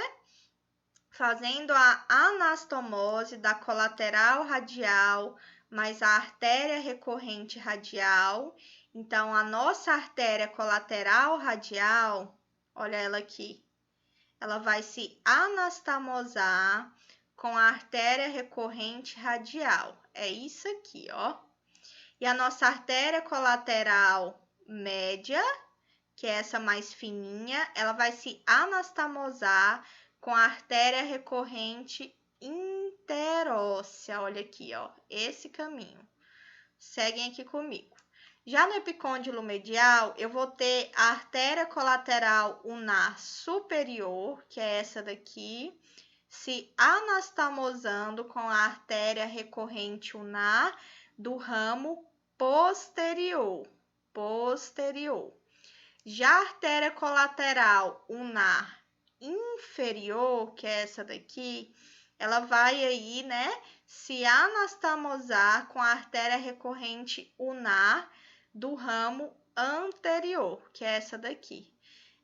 fazendo a anastomose da colateral radial, mais a artéria recorrente radial. Então, a nossa artéria colateral radial, olha ela aqui, ela vai se anastomosar com a artéria recorrente radial. É isso aqui, ó. E a nossa artéria colateral média, que é essa mais fininha, ela vai se anastomosar com a artéria recorrente interóssea. Olha aqui, ó, esse caminho. Seguem aqui comigo. Já no epicôndilo medial, eu vou ter a artéria colateral ulnar superior, que é essa daqui, se anastomosando com a artéria recorrente ulnar do ramo posterior. Já a artéria colateral ulnar inferior, que é essa daqui, ela vai aí, né, se anastomosar com a artéria recorrente ulnar do ramo anterior, que é essa daqui.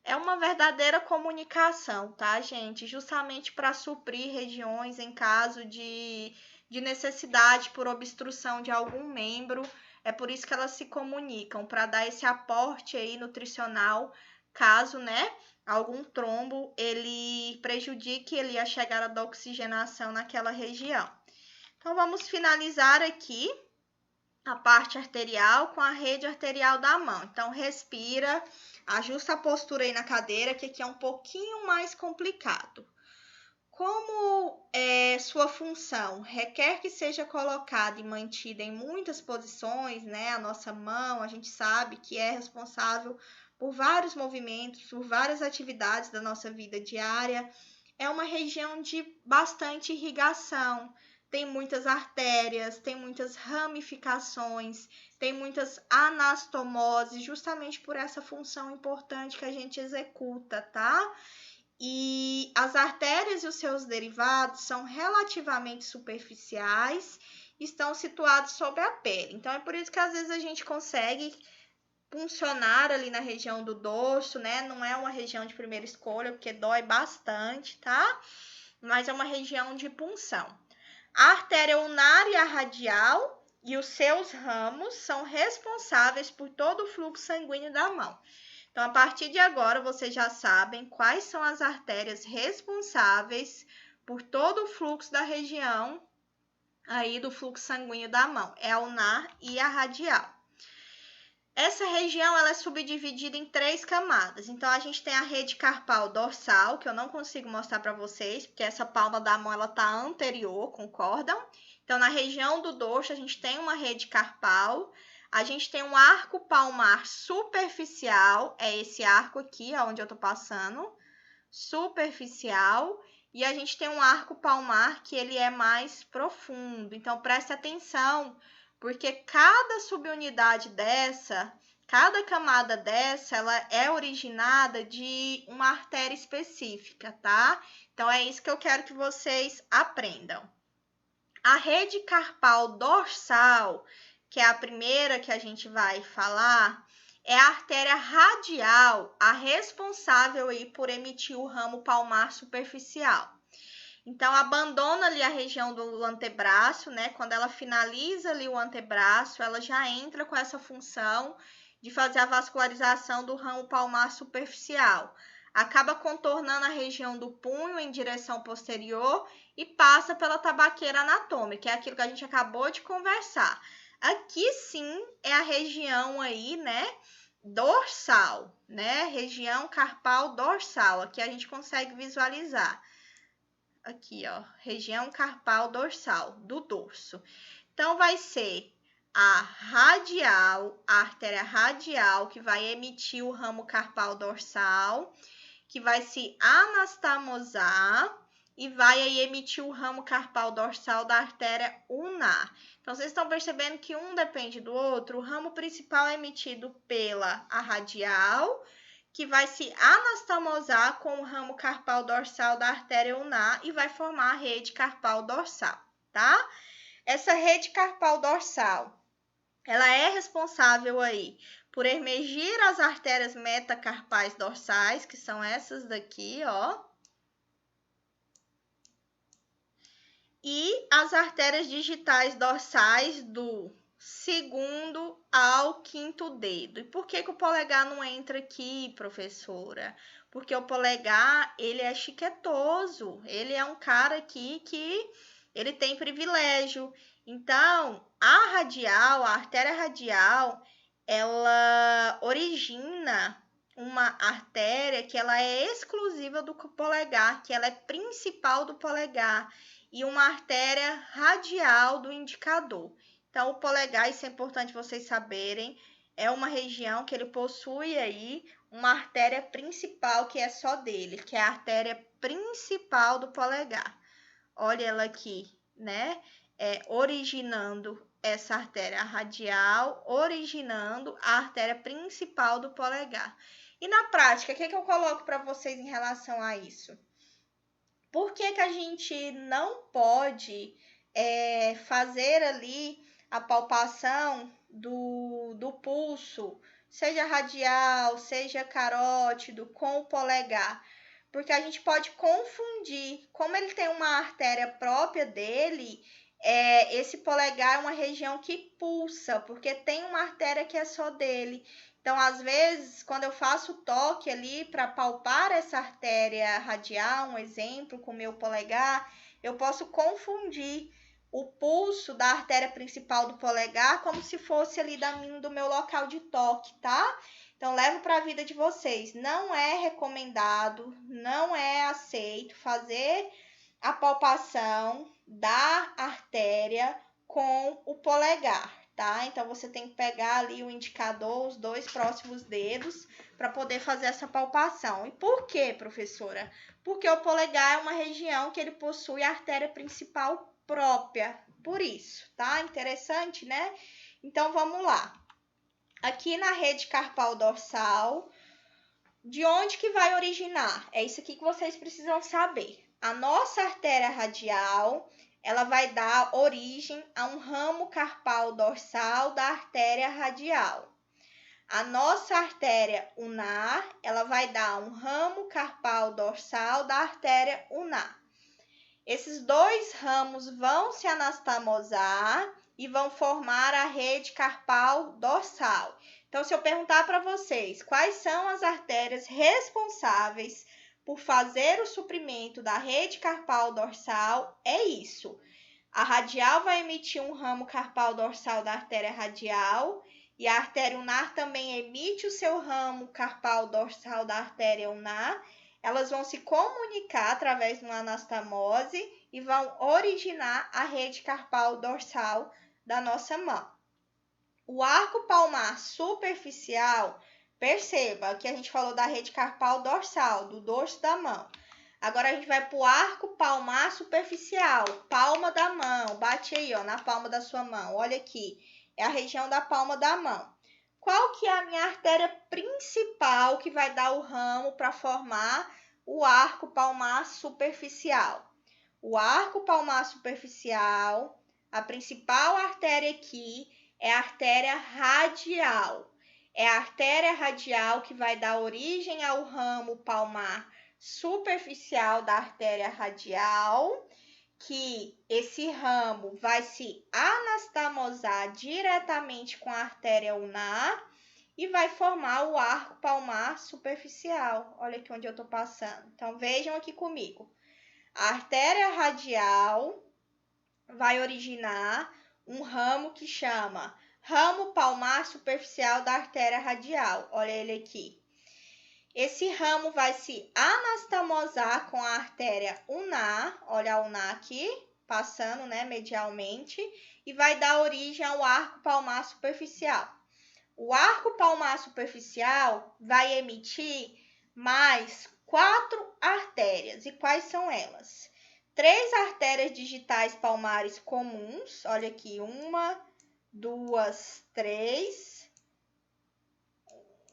É uma verdadeira comunicação, tá, gente? Justamente para suprir regiões em caso de necessidade por obstrução de algum membro. É por isso que elas se comunicam, para dar esse aporte aí nutricional, caso, né, algum trombo ele prejudique ali a chegada da oxigenação naquela região. Então, vamos finalizar aqui a parte arterial com a rede arterial da mão. Então, respira, ajusta a postura aí na cadeira, que aqui é um pouquinho mais complicado. Como sua função requer que seja colocada e mantida em muitas posições, né? A nossa mão, a gente sabe que é responsável por vários movimentos, por várias atividades da nossa vida diária. É uma região de bastante irrigação. Tem muitas artérias, tem muitas ramificações, tem muitas anastomoses, justamente por essa função importante que a gente executa, tá? E as artérias e os seus derivados são relativamente superficiais, estão situados sobre a pele. Então, é por isso que às vezes a gente consegue puncionar ali na região do dorso, né? Não é uma região de primeira escolha, porque dói bastante, tá? Mas é uma região de punção. A artéria ulnar e a radial e os seus ramos são responsáveis por todo o fluxo sanguíneo da mão. Então, a partir de agora, vocês já sabem quais são as artérias responsáveis por todo o fluxo da região aí do fluxo sanguíneo da mão. É a ulnar e a radial. Essa região ela é subdividida em 3 camadas. Então, a gente tem a rede carpal dorsal, que eu não consigo mostrar para vocês, porque essa palma da mão ela está anterior, concordam? Então, na região do dorso, a gente tem uma rede carpal. A gente tem um arco palmar superficial, é esse arco aqui, onde eu estou passando, superficial. E a gente tem um arco palmar que ele é mais profundo. Então, preste atenção, porque cada subunidade dessa, cada camada dessa, ela é originada de uma artéria específica, tá? Então, é isso que eu quero que vocês aprendam. A rede carpal dorsal, que é a primeira que a gente vai falar, é a artéria radial, a responsável aí por emitir o ramo palmar superficial. Então, abandona ali a região do antebraço, né? Quando ela finaliza ali o antebraço, ela já entra com essa função de fazer a vascularização do ramo palmar superficial. Acaba contornando a região do punho em direção posterior e passa pela tabaqueira anatômica, que é aquilo que a gente acabou de conversar. Aqui sim é a região aí, né, dorsal, né? Região carpal dorsal. Aqui a gente consegue visualizar. Aqui, ó, região carpal dorsal do dorso. Então, vai ser a radial, a artéria radial, que vai emitir o ramo carpal dorsal, que vai se anastomosar e vai aí emitir o ramo carpal dorsal da artéria ulnar. Então, vocês estão percebendo que um depende do outro? O ramo principal é emitido pela a radial, que vai se anastomosar com o ramo carpal dorsal da artéria ulnar e vai formar a rede carpal dorsal, tá? Essa rede carpal dorsal, ela é responsável aí por emergir as artérias metacarpais dorsais, que são essas daqui, ó. E as artérias digitais dorsais do segundo ao quinto dedo. E por que o polegar não entra aqui, professora? Porque o polegar, ele é chiquetoso. Ele é um cara aqui que ele tem privilégio. Então, a radial, a artéria radial, ela origina uma artéria que ela é exclusiva do polegar, que ela é principal do polegar, e uma artéria radial do indicador. Então, o polegar, isso é importante vocês saberem, é uma região que ele possui aí uma artéria principal que é só dele, que é a artéria principal do polegar. Olha ela aqui, né? Originando essa artéria radial, originando a artéria principal do polegar. E na prática, o que eu coloco para vocês em relação a isso? Por que a gente não pode fazer ali a palpação do pulso, seja radial, seja carótido, com o polegar? Porque a gente pode confundir. Como ele tem uma artéria própria dele, esse polegar é uma região que pulsa, porque tem uma artéria que é só dele. Então, às vezes, quando eu faço o toque ali para palpar essa artéria radial, um exemplo com o meu polegar, eu posso confundir o pulso da artéria principal do polegar como se fosse ali do meu local de toque, tá? Então, levo para a vida de vocês. Não é recomendado, não é aceito fazer a palpação da artéria com o polegar, tá? Então, você tem que pegar ali o indicador, os dois próximos dedos, para poder fazer essa palpação. E por quê, professora? Porque o polegar é uma região que ele possui a artéria principal própria, por isso, tá? Interessante, né? Então, vamos lá. Aqui na rede carpal dorsal, de onde que vai originar? É isso aqui que vocês precisam saber. A nossa artéria radial, ela vai dar origem a um ramo carpal dorsal da artéria radial. A nossa artéria ulnar, ela vai dar um ramo carpal dorsal da artéria ulnar. Esses dois ramos vão se anastomosar e vão formar a rede carpal dorsal. Então, se eu perguntar para vocês quais são as artérias responsáveis por fazer o suprimento da rede carpal dorsal, é isso. A radial vai emitir um ramo carpal dorsal da artéria radial e a artéria ulnar também emite o seu ramo carpal dorsal da artéria ulnar. Elas vão se comunicar através de uma anastomose e vão originar a rede carpal dorsal da nossa mão. O arco palmar superficial, perceba que a gente falou da rede carpal dorsal, do dorso da mão. Agora a gente vai para o arco palmar superficial, palma da mão. Bate aí, ó, na palma da sua mão. Olha aqui, é a região da palma da mão. Qual que é a minha artéria principal que vai dar o ramo para formar o arco palmar superficial? O arco palmar superficial, a principal artéria aqui é a artéria radial. É a artéria radial que vai dar origem ao ramo palmar superficial da artéria radial, que esse ramo vai se anastomosar diretamente com a artéria ulnar e vai formar o arco palmar superficial. Olha aqui onde eu estou passando. Então, vejam aqui comigo. A artéria radial vai originar um ramo que chama ramo palmar superficial da artéria radial. Olha ele aqui. Esse ramo vai se anastomosar com a artéria ulnar, olha a ulnar aqui, passando, né, medialmente, e vai dar origem ao arco palmar superficial. O arco palmar superficial vai emitir mais 4 artérias. E quais são elas? 3 artérias digitais palmares comuns, olha aqui, 1, 2, 3.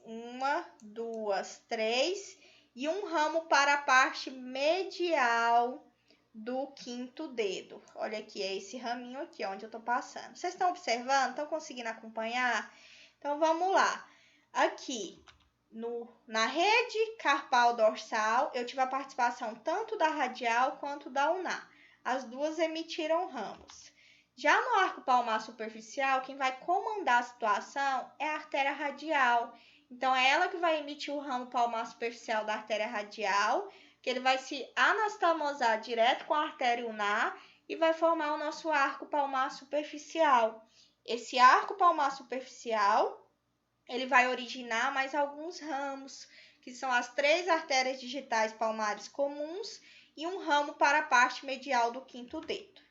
1, 2, 3 e um ramo para a parte medial do quinto dedo. Olha aqui, é esse raminho aqui, onde eu tô passando. Vocês estão observando? Estão conseguindo acompanhar? Então, vamos lá. Aqui, na rede carpal dorsal, eu tive a participação tanto da radial quanto da ulnar. As duas emitiram ramos. Já no arco palmar superficial, quem vai comandar a situação é a artéria radial. Então, é ela que vai emitir o ramo palmar superficial da artéria radial, que ele vai se anastomosar direto com a artéria ulnar e vai formar o nosso arco palmar superficial. Esse arco palmar superficial, ele vai originar mais alguns ramos, que são as 3 artérias digitais palmares comuns e um ramo para a parte medial do quinto dedo.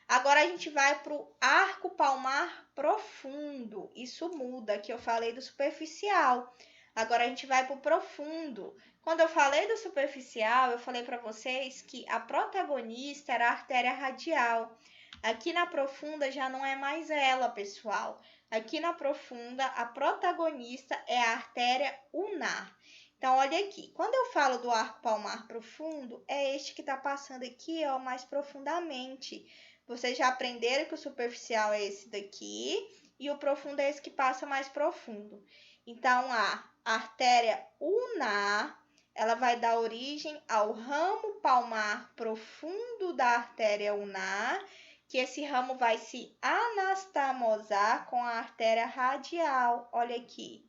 Agora a gente vai para o arco palmar profundo. Isso muda, que eu falei do superficial. Agora a gente vai para o profundo. Quando eu falei do superficial, eu falei para vocês que a protagonista era a artéria radial. Aqui na profunda já não é mais ela, pessoal. Aqui na profunda, a protagonista é a artéria ulnar. Então, olha aqui. Quando eu falo do arco palmar profundo, é este que está passando aqui, ó, mais profundamente. Vocês já aprenderam que o superficial é esse daqui e o profundo é esse que passa mais profundo. Então, a artéria ulnar, ela vai dar origem ao ramo palmar profundo da artéria ulnar, que esse ramo vai se anastomosar com a artéria radial. Olha aqui,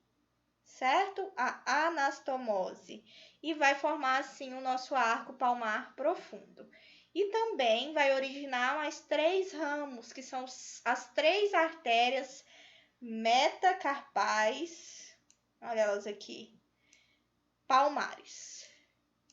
certo? A anastomose. E vai formar, assim, o nosso arco palmar profundo. E também vai originar mais 3 ramos, que são as 3 artérias metacarpais, olha elas aqui, palmares.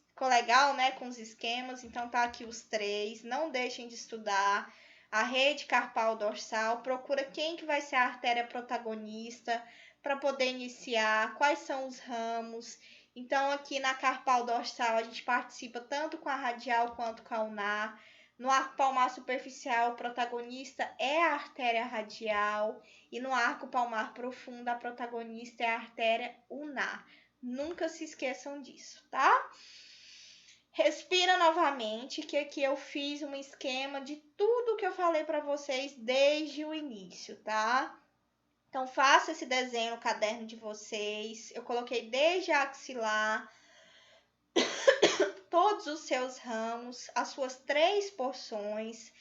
Ficou legal, né, com os esquemas? Então, tá aqui os 3, não deixem de estudar. A rede carpal dorsal, procura quem que vai ser a artéria protagonista para poder iniciar, quais são os ramos. Então, aqui na carpal dorsal, a gente participa tanto com a radial quanto com a ulnar. No arco palmar superficial, o protagonista é a artéria radial. E no arco palmar profundo, a protagonista é a artéria ulnar. Nunca se esqueçam disso, tá? Respira novamente, que aqui eu fiz um esquema de tudo que eu falei para vocês desde o início, tá? Então, faça esse desenho no caderno de vocês. Eu coloquei desde a axilar, todos os seus ramos, as suas 3 porções.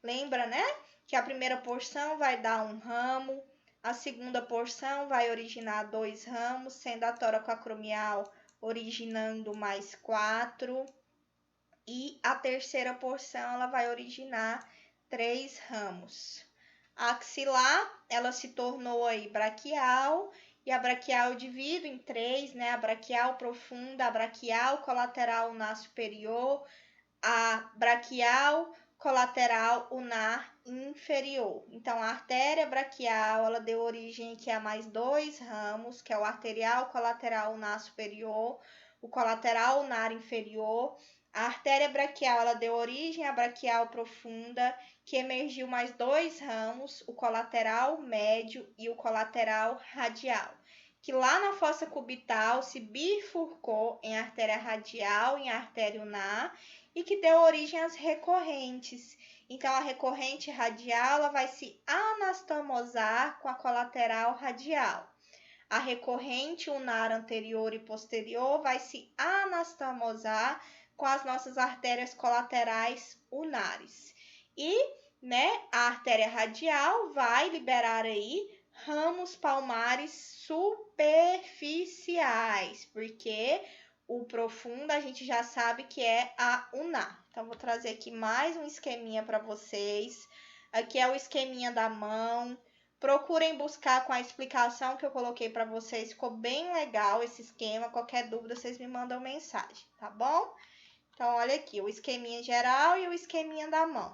Lembra, né? Que a primeira porção vai dar um ramo, a segunda porção vai originar 2 ramos, sendo a toracoacromial originando mais 4. E a terceira porção, ela vai originar 3 ramos. A axilar, ela se tornou aí braquial, e a braquial eu divido em 3, né? A braquial profunda, a braquial colateral ulnar superior, a braquial colateral ulnar inferior. Então, a artéria braquial, ela deu origem aqui a mais 2 ramos, que é o arterial colateral ulnar superior, o colateral ulnar inferior. A artéria braquial, ela deu origem à braquial profunda, que emergiu mais 2 ramos, o colateral médio e o colateral radial, que lá na fossa cubital se bifurcou em artéria radial e em artéria ulnar, e que deu origem às recorrentes. Então, a recorrente radial, ela vai se anastomosar com a colateral radial. A recorrente ulnar anterior e posterior vai se anastomosar com as nossas artérias colaterais ulnares. E, né, a artéria radial vai liberar aí ramos palmares superficiais, porque o profundo a gente já sabe que é a ulnar. Então, vou trazer aqui mais um esqueminha para vocês. Aqui é o esqueminha da mão. Procurem buscar com a explicação que eu coloquei para vocês. Ficou bem legal esse esquema. Qualquer dúvida, vocês me mandam mensagem, tá bom? Então, olha aqui, o esqueminha geral e o esqueminha da mão.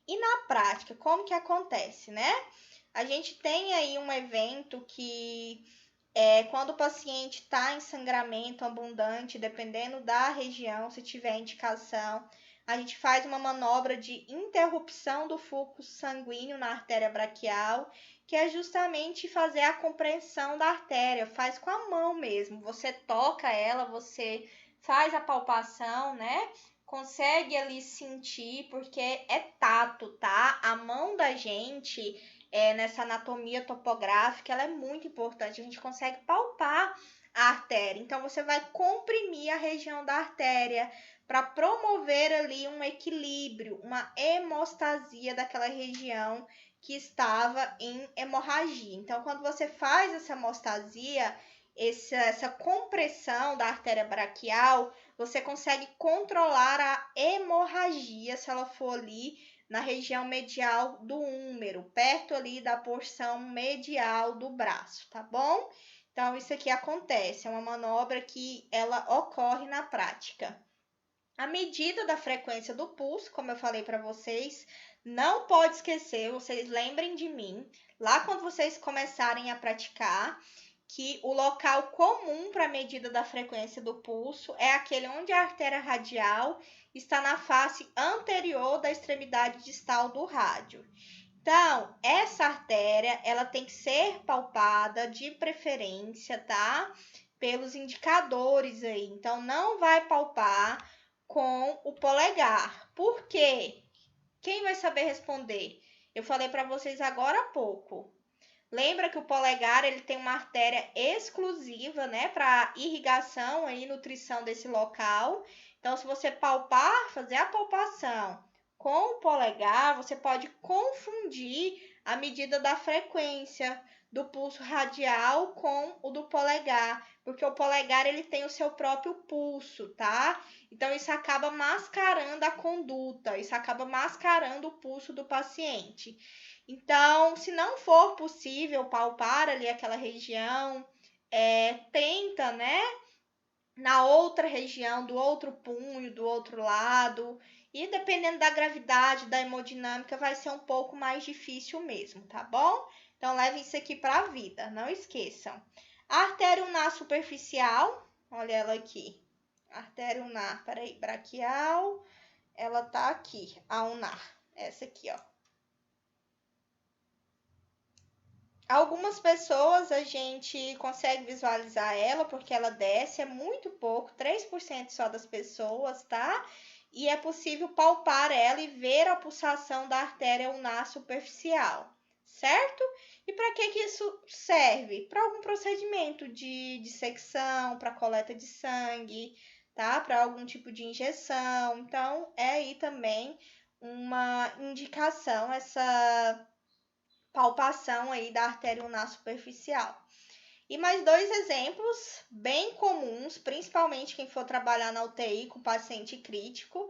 E na prática, como que acontece, né? A gente tem aí um evento que quando o paciente está em sangramento abundante, dependendo da região, se tiver indicação, a gente faz uma manobra de interrupção do fluxo sanguíneo na artéria braquial que é justamente fazer a compreensão da artéria, faz com a mão mesmo. Você toca ela, você faz a palpação, né? Consegue ali sentir, porque é tato, tá? A mão da gente, nessa anatomia topográfica, ela é muito importante. A gente consegue palpar a artéria. Então, você vai comprimir a região da artéria para promover ali um equilíbrio, uma hemostasia daquela região que estava em hemorragia. Então, quando você faz essa hemostasia, essa compressão da artéria braquial, você consegue controlar a hemorragia se ela for ali na região medial do úmero, perto ali da porção medial do braço, tá bom? Então, isso aqui acontece, é uma manobra que ela ocorre na prática. A medida da frequência do pulso, como eu falei para vocês, não pode esquecer, vocês lembrem de mim, lá quando vocês começarem a praticar, que o local comum para a medida da frequência do pulso é aquele onde a artéria radial está na face anterior da extremidade distal do rádio. Então, essa artéria, ela tem que ser palpada de preferência, tá? Pelos indicadores aí. Então, não vai palpar com o polegar. Por quê? Quem vai saber responder? Eu falei para vocês agora há pouco. Lembra que o polegar ele tem uma artéria exclusiva, né, para irrigação e nutrição desse local. Então, se você palpar, fazer a palpação com o polegar, você pode confundir a medida da frequência do pulso radial com o do polegar, porque o polegar ele tem o seu próprio pulso, tá? Então, isso acaba mascarando a conduta, isso acaba mascarando o pulso do paciente. Então, se não for possível palpar ali aquela região, tenta, né, na outra região, do outro punho, do outro lado, e dependendo da gravidade, da hemodinâmica, vai ser um pouco mais difícil mesmo, tá bom? Então, leve isso aqui para a vida, não esqueçam. A artéria ulnar superficial, olha ela aqui. Artéria ulnar, peraí, braquial, ela tá aqui, a ulnar, essa aqui, ó. Algumas pessoas a gente consegue visualizar ela porque ela desce, é muito pouco, 3% só das pessoas, tá? E é possível palpar ela e ver a pulsação da artéria ulnar superficial, certo? E para que isso serve? Para algum procedimento de dissecção, para coleta de sangue, tá? Para algum tipo de injeção. Então, é aí também uma indicação essa palpação aí da artéria ulnar superficial. E mais dois exemplos bem comuns, principalmente quem for trabalhar na UTI com paciente crítico,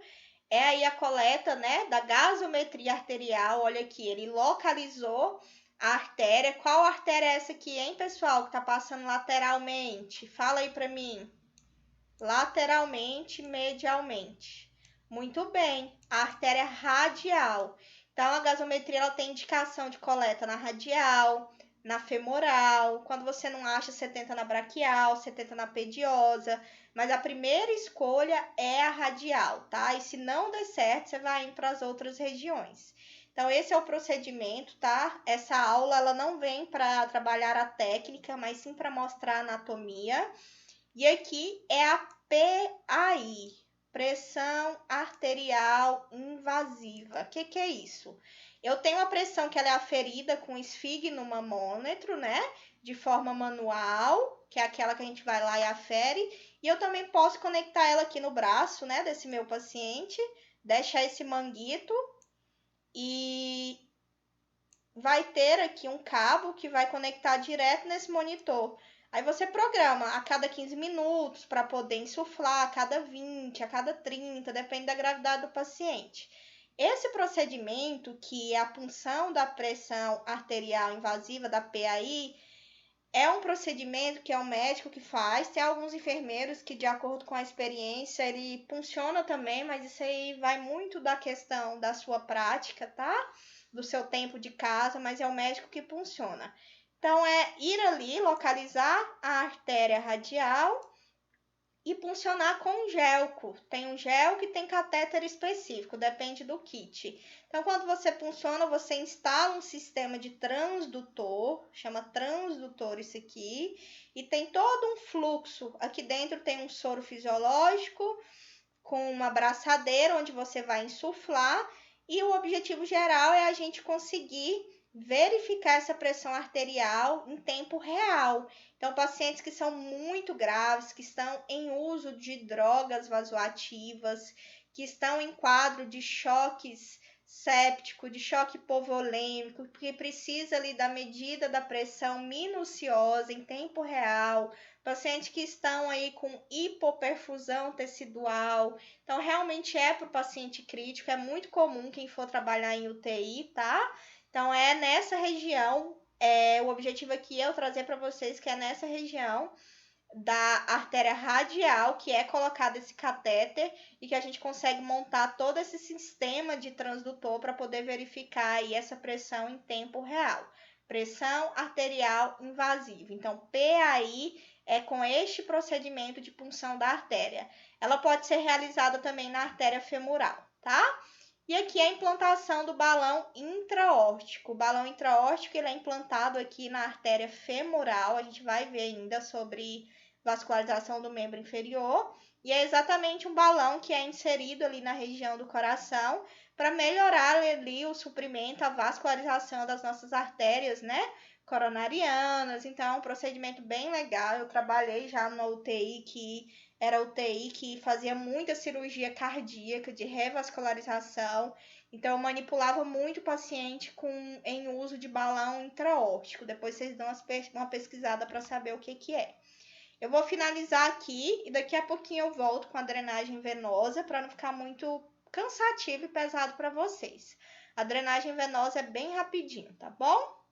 é aí a coleta, né, da gasometria arterial. Olha aqui, ele localizou a artéria. Qual artéria é essa aqui, hein, pessoal, que tá passando lateralmente? Fala aí para mim. Lateralmente, medialmente. Muito bem, a artéria radial. Então, a gasometria ela tem indicação de coleta na radial, na femoral. Quando você não acha, você tenta na braquial, você tenta na pediosa. Mas a primeira escolha é a radial, tá? E se não der certo, você vai indo para as outras regiões. Então, esse é o procedimento, tá? Essa aula ela não vem para trabalhar a técnica, mas sim para mostrar a anatomia. E aqui é a PAI, pressão arterial invasiva. O que é isso? Eu tenho a pressão que ela é aferida com esfigmomômetro, né? De forma manual, que é aquela que a gente vai lá e afere. E eu também posso conectar ela aqui no braço, né? Desse meu paciente. Deixar esse manguito. E vai ter aqui um cabo que vai conectar direto nesse monitor. Aí você programa a cada 15 minutos para poder insuflar, a cada 20, a cada 30, depende da gravidade do paciente. Esse procedimento, que é a punção da pressão arterial invasiva, da PAI, é um procedimento que é o médico que faz. Tem alguns enfermeiros que, de acordo com a experiência, ele funciona também, mas isso aí vai muito da questão da sua prática, tá? Do seu tempo de casa, mas é o médico que funciona. Então, é ir ali, localizar a artéria radial e puncionar com gelco. Tem um gelco e tem catéter específico, depende do kit. Então, quando você punciona, você instala um sistema de transdutor, chama transdutor isso aqui, e tem todo um fluxo. Aqui dentro tem um soro fisiológico com uma abraçadeira onde você vai insuflar, e o objetivo geral é a gente conseguir verificar essa pressão arterial em tempo real. Então, pacientes que são muito graves, que estão em uso de drogas vasoativas, que estão em quadro de choques séptico, de choque hipovolêmico, que precisa ali da medida da pressão minuciosa em tempo real, pacientes que estão aí com hipoperfusão tecidual. Então, realmente é para o paciente crítico, é muito comum quem for trabalhar em UTI, tá? Então, é nessa região, o objetivo aqui é eu trazer para vocês que é nessa região da artéria radial que é colocado esse catéter e que a gente consegue montar todo esse sistema de transdutor para poder verificar aí essa pressão em tempo real. Pressão arterial invasiva. Então, PAI é com este procedimento de punção da artéria. Ela pode ser realizada também na artéria femoral, tá? E aqui a implantação do balão intraórtico. O balão intraórtico ele é implantado aqui na artéria femoral. A gente vai ver ainda sobre vascularização do membro inferior. E é exatamente um balão que é inserido ali na região do coração para melhorar ali o suprimento, a vascularização das nossas artérias, né? Coronarianas. Então, é um procedimento bem legal. Eu trabalhei já numa UTI que era UTI que fazia muita cirurgia cardíaca de revascularização. Então, eu manipulava muito o paciente em uso de balão intraórtico. Depois vocês dão uma pesquisada para saber o que é. Eu vou finalizar aqui e daqui a pouquinho eu volto com a drenagem venosa para não ficar muito cansativo e pesado para vocês. A drenagem venosa é bem rapidinho, tá bom?